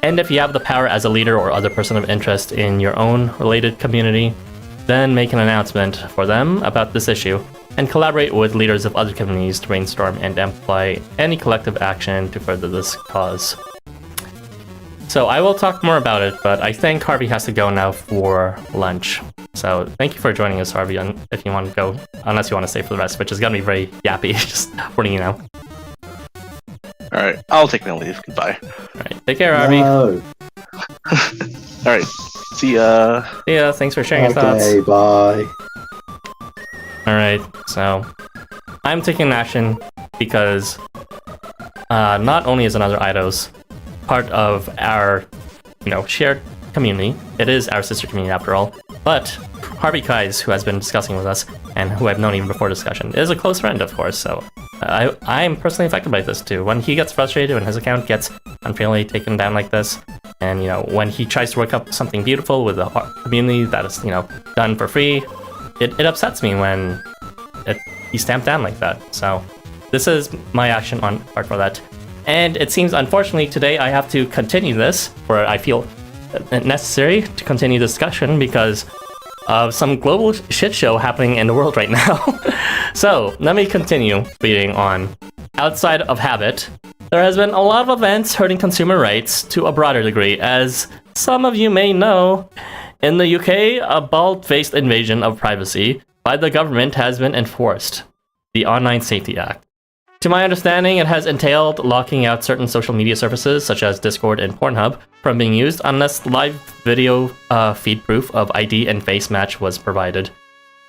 And if you have the power as a leader or other person of interest in your own related community, then make an announcement for them about this issue, and collaborate with leaders of other communities to brainstorm and amplify any collective action to further this cause. So I will talk more about it, but I think Harvey has to go now for lunch. So thank you for joining us, Harvey, if you want to go, unless you want to stay for the rest, which is going to be very yappy, just warning you now. Alright, I'll take my leave. Goodbye. Alright, take care, Harvey. No. Alright, see ya. See ya, thanks for sharing your thoughts. Okay, bye. Alright, so I'm taking action because not only is AnotherEidos part of our, shared community, it is our sister community after all, but Harvey Kais, who has been discussing with us, and who I've known even before discussion, is a close friend, of course, so I'm personally affected by this too. When he gets frustrated, when his account gets unfairly taken down like this, and, when he tries to work up something beautiful with a community that is, done for free, it upsets me when he's stamped down like that. So this is my action on part for that. And it seems, unfortunately, today I have to continue this, or I feel necessary to continue discussion because of some global shit show happening in the world right now. So let me continue reading on. Outside of Habbit, there has been a lot of events hurting consumer rights to a broader degree. As some of you may know, in the UK, a bald-faced invasion of privacy by the government has been enforced, the Online Safety Act. To my understanding, it has entailed locking out certain social media services, such as Discord and Pornhub, from being used unless live video feed proof of ID and face match was provided.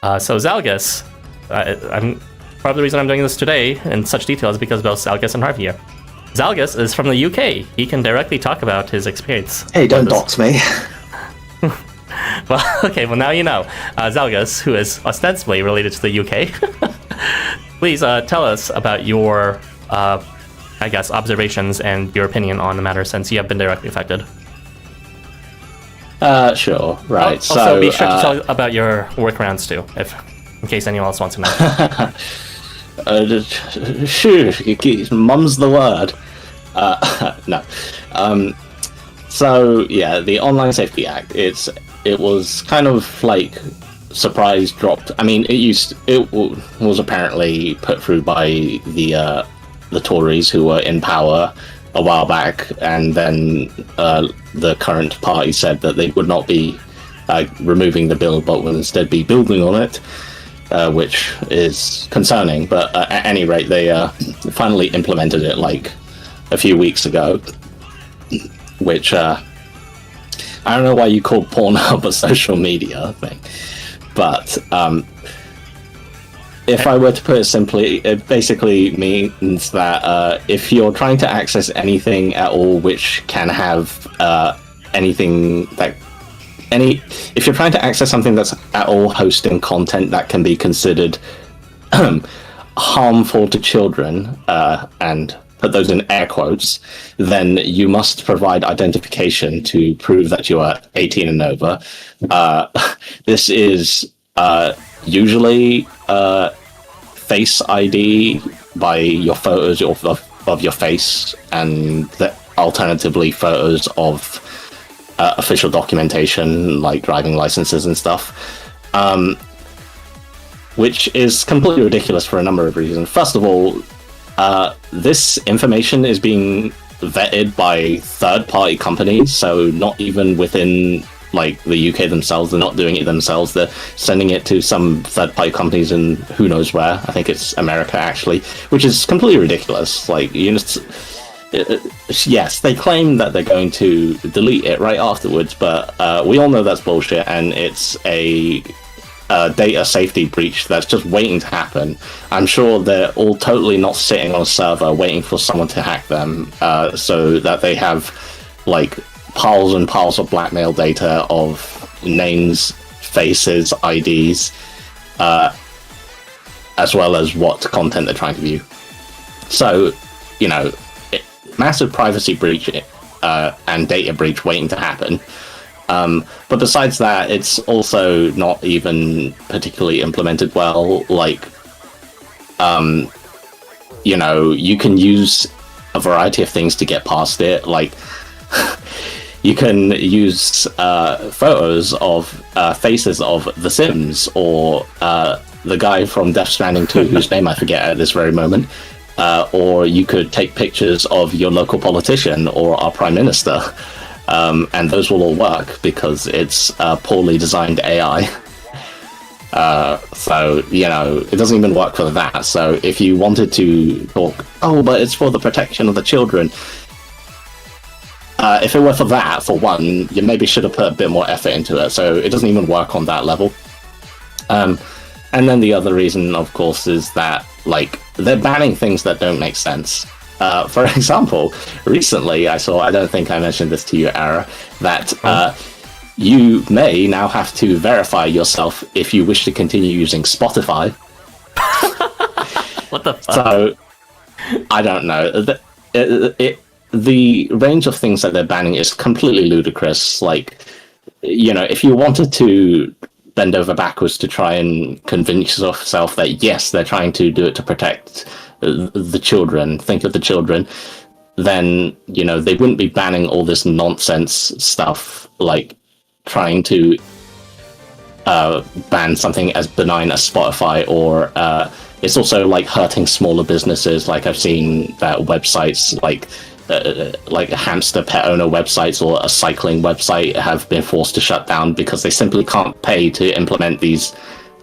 So Zalgus, I'm part of the reason I'm doing this today in such detail is because both Zalgus and Harvey here. Zalgus is from the UK. He can directly talk about his experience. Hey, don't dox me. Well, okay, well now you know. Zalgus, who is ostensibly related to the UK, please tell us about your I guess, observations and your opinion on the matter, since you have been directly affected. Sure, right. Also, be sure to tell about your workarounds too, in case anyone else wants to know. Sure, mum's the word. No. So yeah, the Online Safety Act. It was kind of like surprise dropped. I mean, it was apparently put through by the Tories who were in power a while back, and then the current party said that they would not be removing the bill, but would instead be building on it, which is concerning. But at any rate, they finally implemented it like a few weeks ago, which I don't know why you call Pornhub a social media thing, but if I were to put it simply, it basically means that if you're trying to access anything at all which can have if you're trying to access something that's at all hosting content that can be considered harmful to children, and put those in air quotes, then you must provide identification to prove that you are 18 and over. This is usually Face ID by your photos of your face, and alternatively photos of official documentation like driving licenses and stuff, which is completely ridiculous for a number of reasons. First of all, this information is being vetted by third-party companies, so not even within like the UK themselves. They're not doing it themselves. They're sending it to some third-party companies in who knows where. I think it's America, actually, which is completely ridiculous. Like, yes, they claim that they're going to delete it right afterwards, but we all know that's bullshit, and it's a data safety breach that's just waiting to happen. I'm sure they're all totally not sitting on a server waiting for someone to hack them, so that they have like piles and piles of blackmail data of names, faces, IDs, as well as what content they're trying to view. So, massive privacy breach and data breach waiting to happen. But besides that, it's also not even particularly implemented well. Like, you can use a variety of things to get past it. Like, you can use photos of faces of The Sims, or the guy from Death Stranding 2, whose name I forget at this very moment. Or you could take pictures of your local politician or our Prime Minister. And those will all work because it's poorly designed AI. So, it doesn't even work for that. So if you wanted to talk, but it's for the protection of the children. If it were for that, for one, you maybe should have put a bit more effort into it. So it doesn't even work on that level. And then the other reason, of course, is that, like, they're banning things that don't make sense. For example, recently I saw, I don't think I mentioned this to you, Ara, that you may now have to verify yourself if you wish to continue using Spotify. What the fuck? So, I don't know. The range of things that they're banning is completely ludicrous. Like, if you wanted to bend over backwards to try and convince yourself that, yes, they're trying to do it to protect the children, think of the children, then, they wouldn't be banning all this nonsense stuff, like trying to ban something as benign as Spotify, or it's also like hurting smaller businesses. Like, I've seen that websites like hamster pet owner websites or a cycling website have been forced to shut down because they simply can't pay to implement these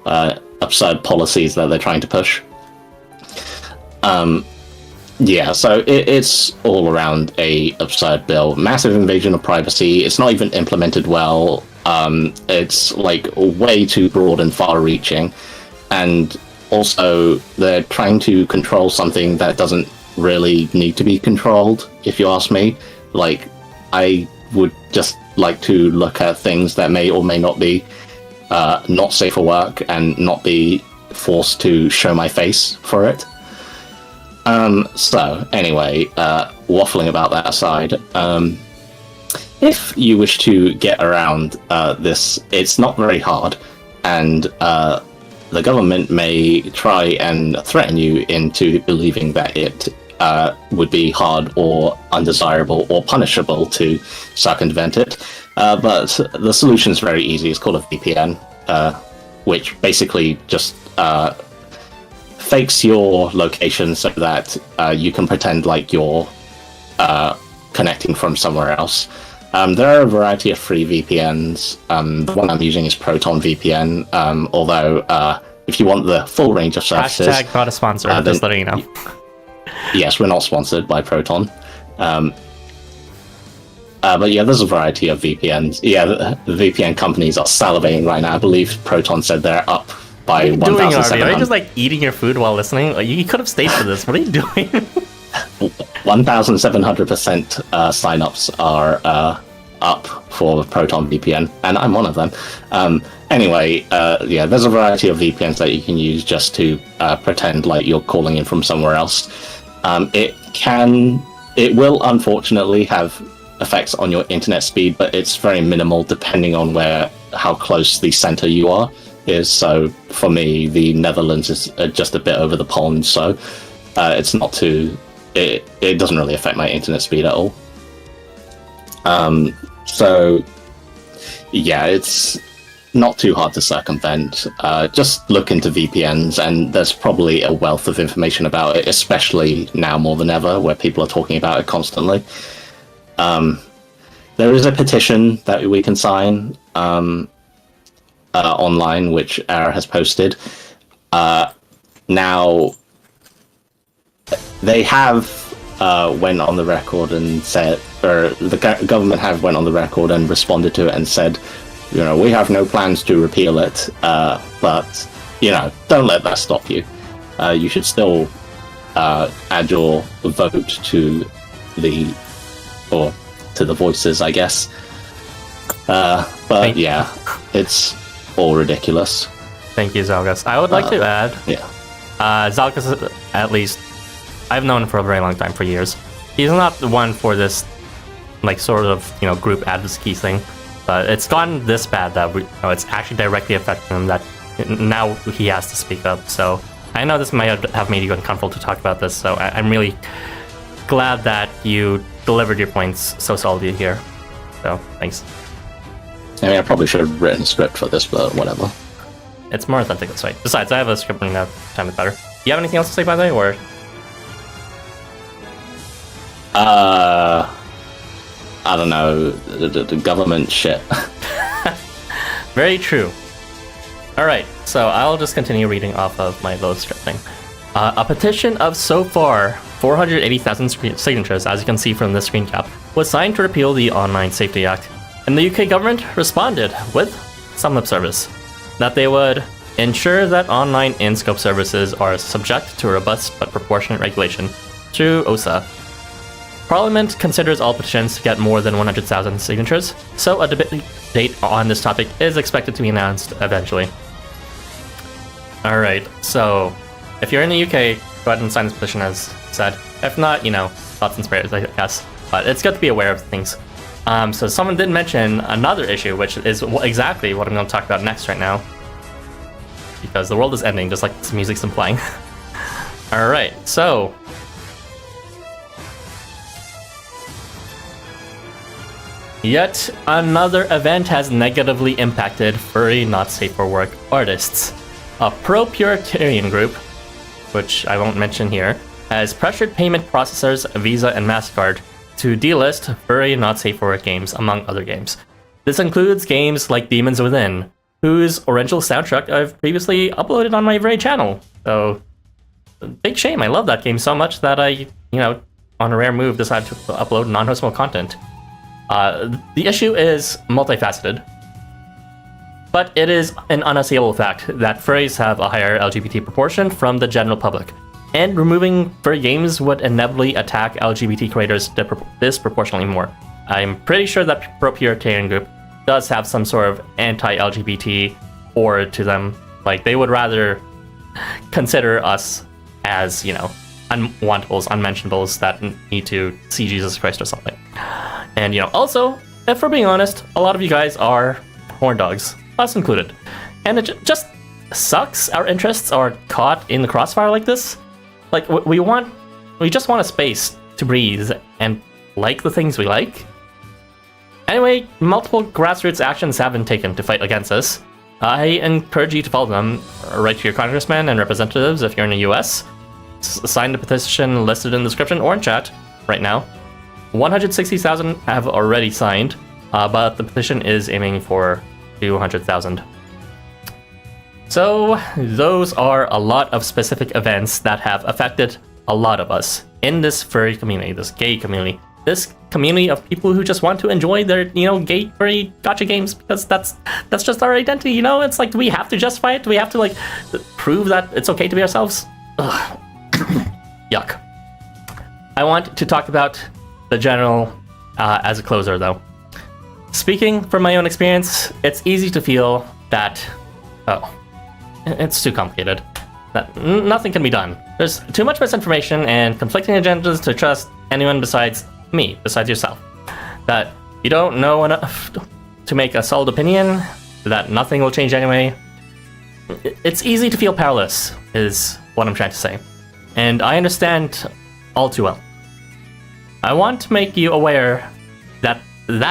absurd policies that they're trying to push. So it's all around a absurd bill. Massive invasion of privacy. It's not even implemented well. It's like way too broad and far-reaching, and also they're trying to control something that doesn't really need to be controlled, if you ask me. Like, I would just like to look at things that may or may not be not safe for work and not be forced to show my face for it. So, anyway, waffling about that aside, if you wish to get around this, it's not very hard, and the government may try and threaten you into believing that it would be hard or undesirable or punishable to circumvent it. But the solution is very easy. It's called a VPN, which basically just fakes your location so that you can pretend like you're connecting from somewhere else. There are a variety of free VPNs. The one I'm using is Proton VPN, although if you want the full range of services... Hashtag not a sponsor, just letting you know. Yes, we're not sponsored by Proton. But yeah, there's a variety of VPNs. Yeah, the VPN companies are salivating right now. I believe Proton said they're up by 1,700. Are you just like eating your food while listening? Like, you could have stayed for this. What are you doing? 1,700% signups are up for Proton VPN, and I'm one of them. Anyway, yeah, there's a variety of VPNs that you can use just to pretend like you're calling in from somewhere else. It will unfortunately have effects on your internet speed, but it's very minimal depending on how close the center you are is. So for me, the Netherlands is just a bit over the pond, so it's not too. It doesn't really affect my internet speed at all. So yeah, it's not too hard to circumvent. Just look into VPNs, and there's probably a wealth of information about it, especially now more than ever, where people are talking about it constantly. There is a petition that we can sign online, which Ara has posted. Now, they have went on the record and said, or the government have went on the record and responded to it and said, we have no plans to repeal it, but, don't let that stop you. You should still add your vote to the voices, I guess. But yeah, it's all ridiculous. Thank you, Zalgus. I would like to add, Zalgus, at least, I've known him for a very long time, for years. He's not the one for this, sort of, group advocacy thing. But it's gotten this bad that it's actually directly affecting him, that now he has to speak up. So I know this might have made you uncomfortable to talk about this, so I'm really glad that you delivered your points so solidly here. So, thanks. I mean, I probably should have written a script for this, but whatever. It's more authentic this way. Besides, I have a script and that time is better. Do you have anything else to say, by the way, or...? I don't know, the government shit. Very true. Alright, so I'll just continue reading off of my little scripting. A petition of so far 480,000 signatures, as you can see from this screen cap, was signed to repeal the Online Safety Act, and the UK government responded with some lip service, that they would ensure that online in-scope services are subject to robust but proportionate regulation through OSA. Parliament considers all petitions to get more than 100,000 signatures, so a debate on this topic is expected to be announced eventually. Alright, so if you're in the UK, go ahead and sign this petition as said. If not, thoughts and prayers, I guess. But it's good to be aware of things. So someone did mention another issue, which is exactly what I'm going to talk about next right now. Because the world is ending, just like this music's implying. Alright, so... Yet another event has negatively impacted furry not safe for work artists. A pro-Puritarian group, which I won't mention here, has pressured payment processors Visa and MasterCard to delist furry not safe for work games, among other games. This includes games like Demons Within, whose original soundtrack I've previously uploaded on my very channel. So, big shame. I love that game so much that I, on a rare move, decided to upload non-hostable content. The issue is multifaceted, but it is an unassailable fact that furries have a higher LGBT proportion from the general public, and removing furry games would inevitably attack LGBT creators disproportionately more. I'm pretty sure that pro-Puritarian group does have some sort of anti-LGBT aura to them. Like, they would rather consider us as, unwantables, unmentionables that need to see Jesus Christ or something. And, also, if we're being honest, a lot of you guys are horn dogs, us included. And it just sucks our interests are caught in the crossfire like this. Like, we just want a space to breathe and like the things we like. Anyway, multiple grassroots actions have been taken to fight against this. I encourage you to follow them. Write to your congressmen and representatives if you're in the US. Sign the petition listed in the description or in chat right now. 160,000 have already signed, but the petition is aiming for 200,000. So those are a lot of specific events that have affected a lot of us in this furry community, this gay community, this community of people who just want to enjoy their, gay furry gacha games because that's just our identity. It's like, do we have to justify it? Do we have to prove that it's okay to be ourselves? Ugh. Yuck. I want to talk about the general as a closer, though. Speaking from my own experience, it's easy to feel that, it's too complicated, that nothing can be done. There's too much misinformation and conflicting agendas to trust anyone besides me, besides yourself. That you don't know enough to make a solid opinion, that nothing will change anyway. It's easy to feel powerless, is what I'm trying to say. And I understand all too well. I want to make you aware that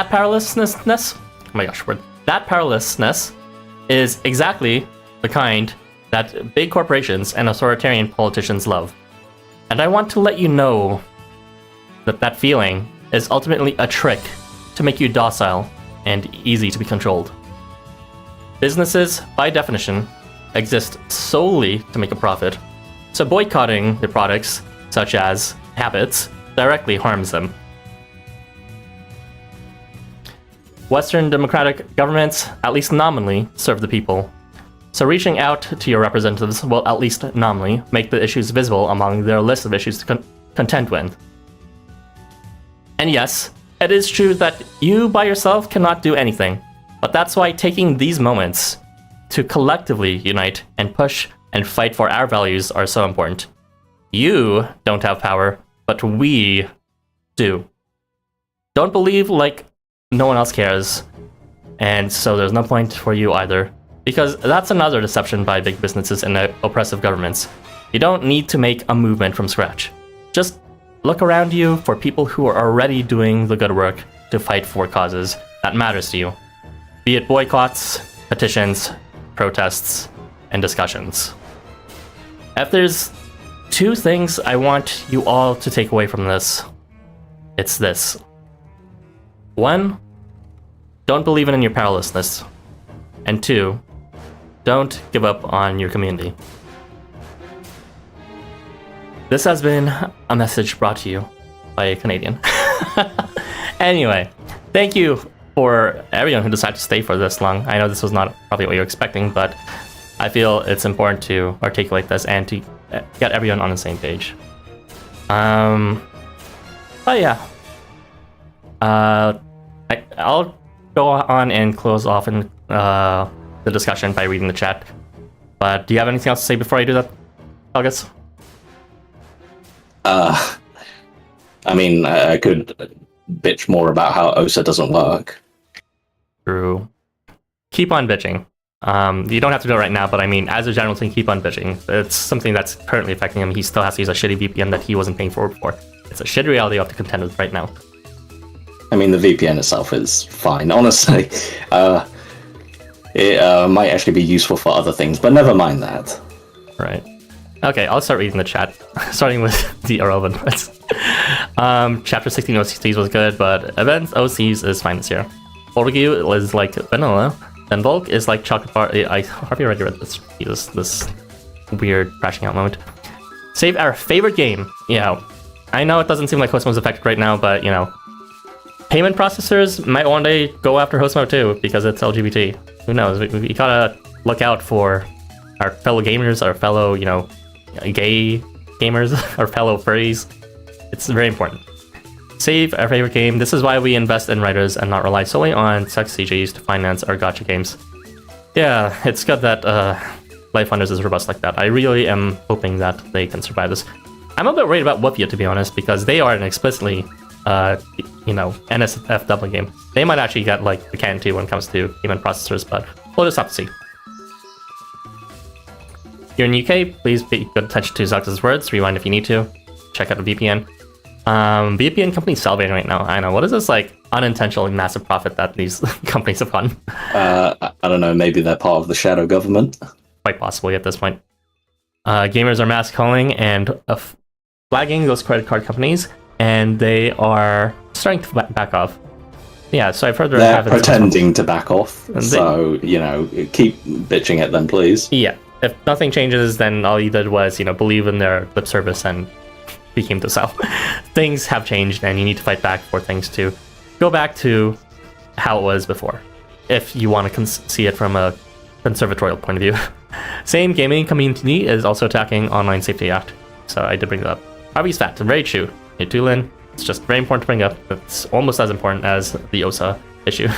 powerlessness, that powerlessness is exactly the kind that big corporations and authoritarian politicians love. And I want to let you know that feeling is ultimately a trick to make you docile and easy to be controlled. Businesses, by definition, exist solely to make a profit, so boycotting their products, such as habits, directly harms them. Western democratic governments, at least nominally, serve the people. So reaching out to your representatives will, at least nominally, make the issues visible among their list of issues to contend with. And yes, it is true that you by yourself cannot do anything, but that's why taking these moments to collectively unite and push and fight for our values are so important. You don't have power, but we do. Don't believe like no one else cares, and so there's no point for you either, because that's another deception by big businesses and oppressive governments. You don't need to make a movement from scratch. Just look around you for people who are already doing the good work to fight for causes that matters to you, be it boycotts, petitions, protests, and discussions. If there's two things I want you all to take away from this, it's this. 1, don't believe in your powerlessness. And 2, don't give up on your community. This has been a message brought to you by a Canadian. Anyway, thank you for everyone who decided to stay for this long. I know this was not probably what you were expecting, but I feel it's important to articulate this and to get everyone on the same page. But yeah. I'll go on and close off in, the discussion by reading the chat. But do you have anything else to say before I do that, Zalgus? I mean, I could bitch more about how OSA doesn't work. True. Keep on bitching. You don't have to do it right now, but I mean, as a general thing, keep on bitching. It's something that's currently affecting him. He still has to use a shitty VPN that he wasn't paying for before. It's a shitty reality you have to contend with right now. I mean, the VPN itself is fine. Honestly, it might actually be useful for other things, but never mind that. Right. Okay, I'll start reading the chat, starting with the irrelevant parts. Chapter 16 OCs was good, but events OCs is fine this year. Volkh is like vanilla, then Volkh is like chocolate bar. I Harvey already read this. This weird crashing out moment. Save our favorite game. Yeah, I know it doesn't seem like Housamo is affected right now, but you know, payment processors might one day go after Housamo too because it's LGBT. Who knows? We gotta look out for our fellow gamers, our fellow, you know, gay gamers, our fellow furries. It's very important. Save our favorite game. This is why we invest in writers and not rely solely on sex CGs to finance our gacha games. Yeah, it's good that Life Funders is robust like that. I really am hoping that they can survive this. I'm a bit worried about Whoopia, to be honest, because they are an explicitly, NSFW game. They might actually get, like, the can too when it comes to human processors, but we'll just have to see. You're in UK, please pay good attention to Zalgus' words, rewind if you need to. Check out the VPN. VPN companies celebrating right now. I know, what is this, like, unintentionally massive profit that these companies have gotten? I don't know, maybe they're part of the shadow government? Quite possibly at this point. Gamers are mass calling and flagging those credit card companies, and they are starting to back off. Yeah, so I've heard they're pretending to back off, so, keep bitching at them, please. Yeah, if nothing changes, then all you did was, believe in their lip service and became to sell. Things have changed, and you need to fight back for things to go back to how it was before, if you want to see it from a conservatorial point of view. Same gaming community is also attacking Online Safety Act, so I did bring that up. Harvey's fact, very true. Tulin, it's just very important to bring up. It's almost as important as the OSA issue.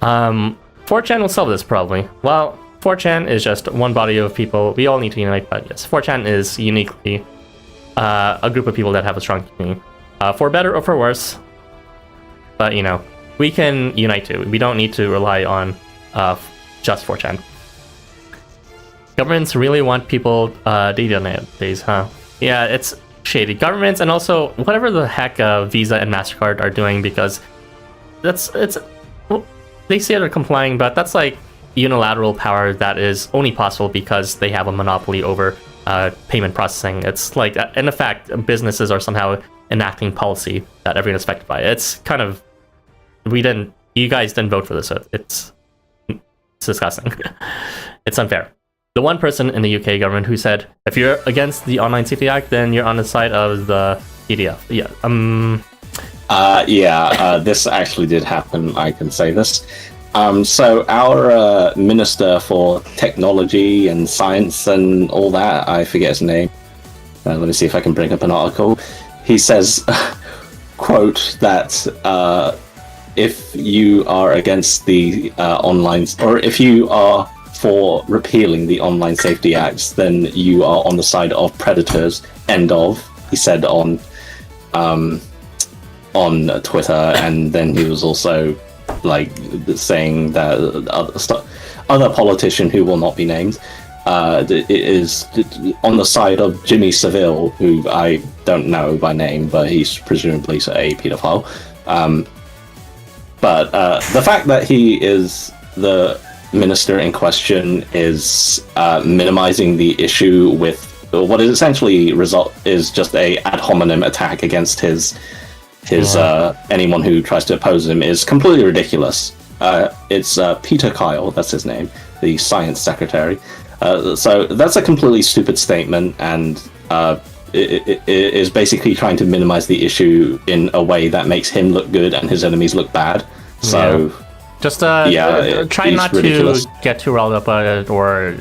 4chan will solve this probably. Well, 4chan is just one body of people. We all need to unite, but yes, 4chan is uniquely a group of people that have a strong community. For better or for worse, but we can unite too. We don't need to rely on just 4chan. Governments really want people data nowadays, huh? Yeah, it's shady. Governments and also whatever the heck Visa and MasterCard are doing, because they say they're complying, but that's like unilateral power that is only possible because they have a monopoly over payment processing. It's like, in effect, businesses are somehow enacting policy that everyone is affected by. It's kind of, you guys didn't vote for this, so it's disgusting. It's unfair. The one person in the UK government who said, if you're against the Online Safety Act, then you're on the side of the EDF. Yeah. This actually did happen, I can say this. So our Minister for Technology and Science and all that, I forget his name. Let me see if I can bring up an article. He says, quote, that if you are against the online, or if you are for repealing the Online Safety Acts, then you are on the side of predators. End of. He said on Twitter, and then he was also like saying that other politician who will not be named is on the side of Jimmy Savile, who I don't know by name, but he's presumably a pedophile. But the fact that he is the minister in question is minimizing the issue with what is essentially is just a ad hominem attack against his anyone who tries to oppose him is completely ridiculous. It's Peter Kyle, that's his name, the science secretary. So that's a completely stupid statement, and it is basically trying to minimize the issue in a way that makes him look good and his enemies look bad. So just try not ridiculous. To get too riled up about it, or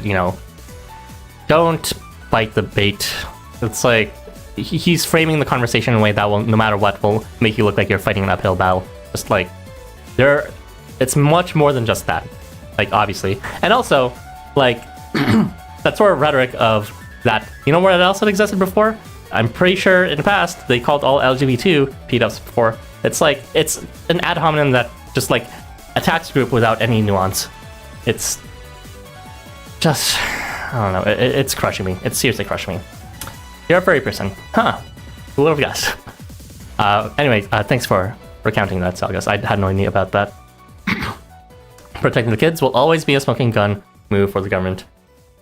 don't bite the bait. It's like he's framing the conversation in a way that will, no matter what, will make you look like you're fighting an uphill battle. Just like it's much more than just that. Like, obviously, and also like that sort of rhetoric of that. Where else it existed before? I'm pretty sure in the past they called all LGBT pedos before. It's like it's an ad hominem that just like attacks the group without any nuance. It's just, I don't know, it's crushing me. It's seriously crushing me. You're a furry person. Huh. Who would have guessed? Anyway, thanks for recounting that, Zalgus. I had no idea about that. Protecting the kids will always be a smoking gun move for the government.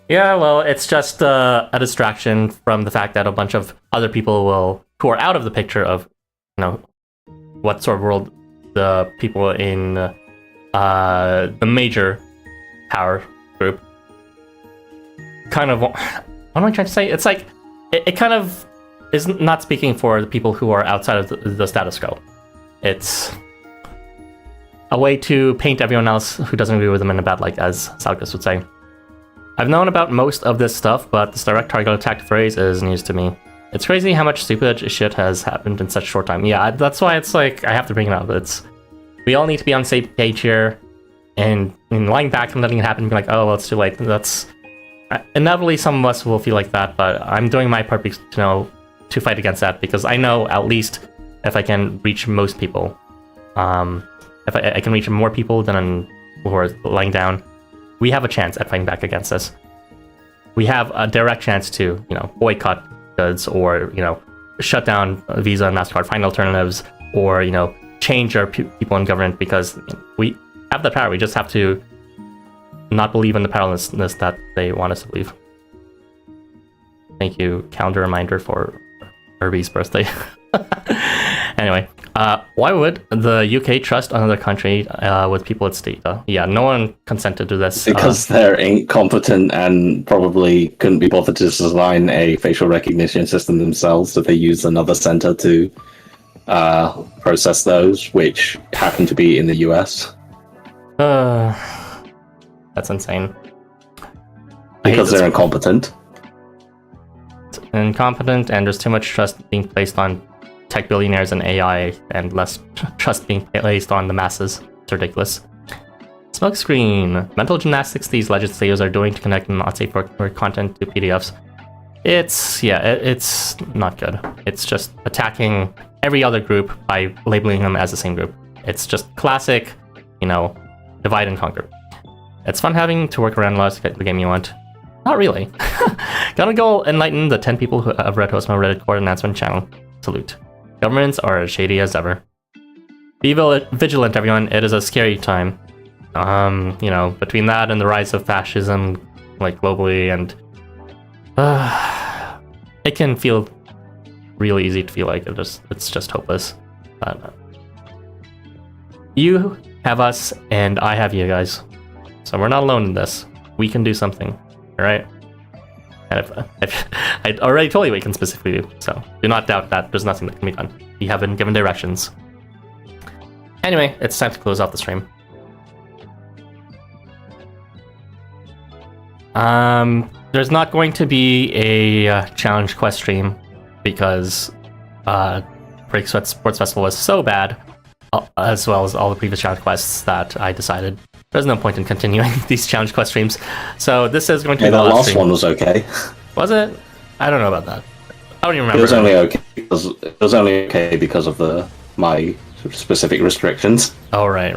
Yeah, well, it's just a distraction from the fact that a bunch of other people who are out of the picture of, what sort of world the people in the major power group kind of, what am I trying to say? It's like, it kind of is not speaking for the people who are outside of the status quo. It's a way to paint everyone else who doesn't agree with them in a bad light, as Zalgus would say. I've known about most of this stuff, but this direct target attack phrase is news to me. It's crazy how much stupid shit has happened in such a short time. Yeah, that's why it's like, I have to bring it up. We all need to be on the same page here, and lying back and letting it happen and be like, oh, well, it's too late. inevitably some of us will feel like that, but I'm doing my part to fight against that, because I know at least if I can reach most people, if I can reach more people than who are lying down, we have a chance at fighting back against this. We have a direct chance to, boycott goods, or, shut down Visa and MasterCard, find alternatives, or, change our people in government, because we have the power. We just have to not believe in the powerlessness that they want us to believe. Thank you, calendar reminder for Herbie's birthday. Anyway, why would the UK trust another country with people at stake? Yeah, no one consented to this. Because they're incompetent and probably couldn't be bothered to design a facial recognition system themselves, so they used another center to process those, which happen to be in the US. That's insane. Because they're incompetent. Incompetent, and there's too much trust being placed on tech billionaires and AI, and less trust being placed on the masses. It's ridiculous. Smokescreen. Mental gymnastics these legislators are doing to connect not safe for content to PDFs. It's not good. It's just attacking every other group by labeling them as the same group. It's just classic, divide and conquer. It's fun having to work around laws to get the game you want. Not really. Gonna go enlighten the 10 people who have read Housamo Reddit core announcement channel. Salute. Governments are as shady as ever. Be vigilant, everyone. It is a scary time. Between that and the rise of fascism, globally, and it can feel really easy to feel like it's just hopeless. But you have us, and I have you guys. So we're not alone in this. We can do something, all right? And if I already told you what you can specifically do, so do not doubt that there's nothing that can be done. You have been given directions. Anyway, it's time to close out the stream. There's not going to be a challenge quest stream because Break Sweat Sports Festival was so bad, as well as all the previous challenge quests, that I decided there's no point in continuing these challenge quest streams. So this is going to be the last stream. One was okay. Was it? I don't know about that. I don't even remember. It was only okay because of my specific restrictions. Oh, right.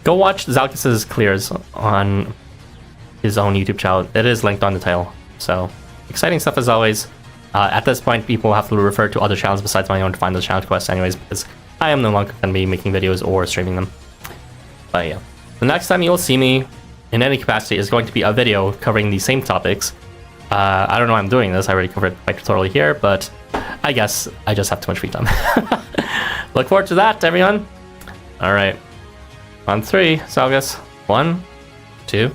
Go watch Zalgus's clears on his own YouTube channel. It is linked on the title. So exciting stuff as always. At this point, people have to refer to other channels besides my own to find the challenge quests anyways, because I am no longer going to be making videos or streaming them. But yeah, the next time you'll see me in any capacity is going to be a video covering these same topics. I don't know why I'm doing this. I already covered it quite thoroughly here, but I guess I just have too much free time. Look forward to that, everyone. All right. On 3, Zalgus. 1, 2,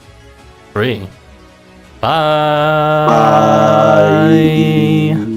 3. Bye. Bye.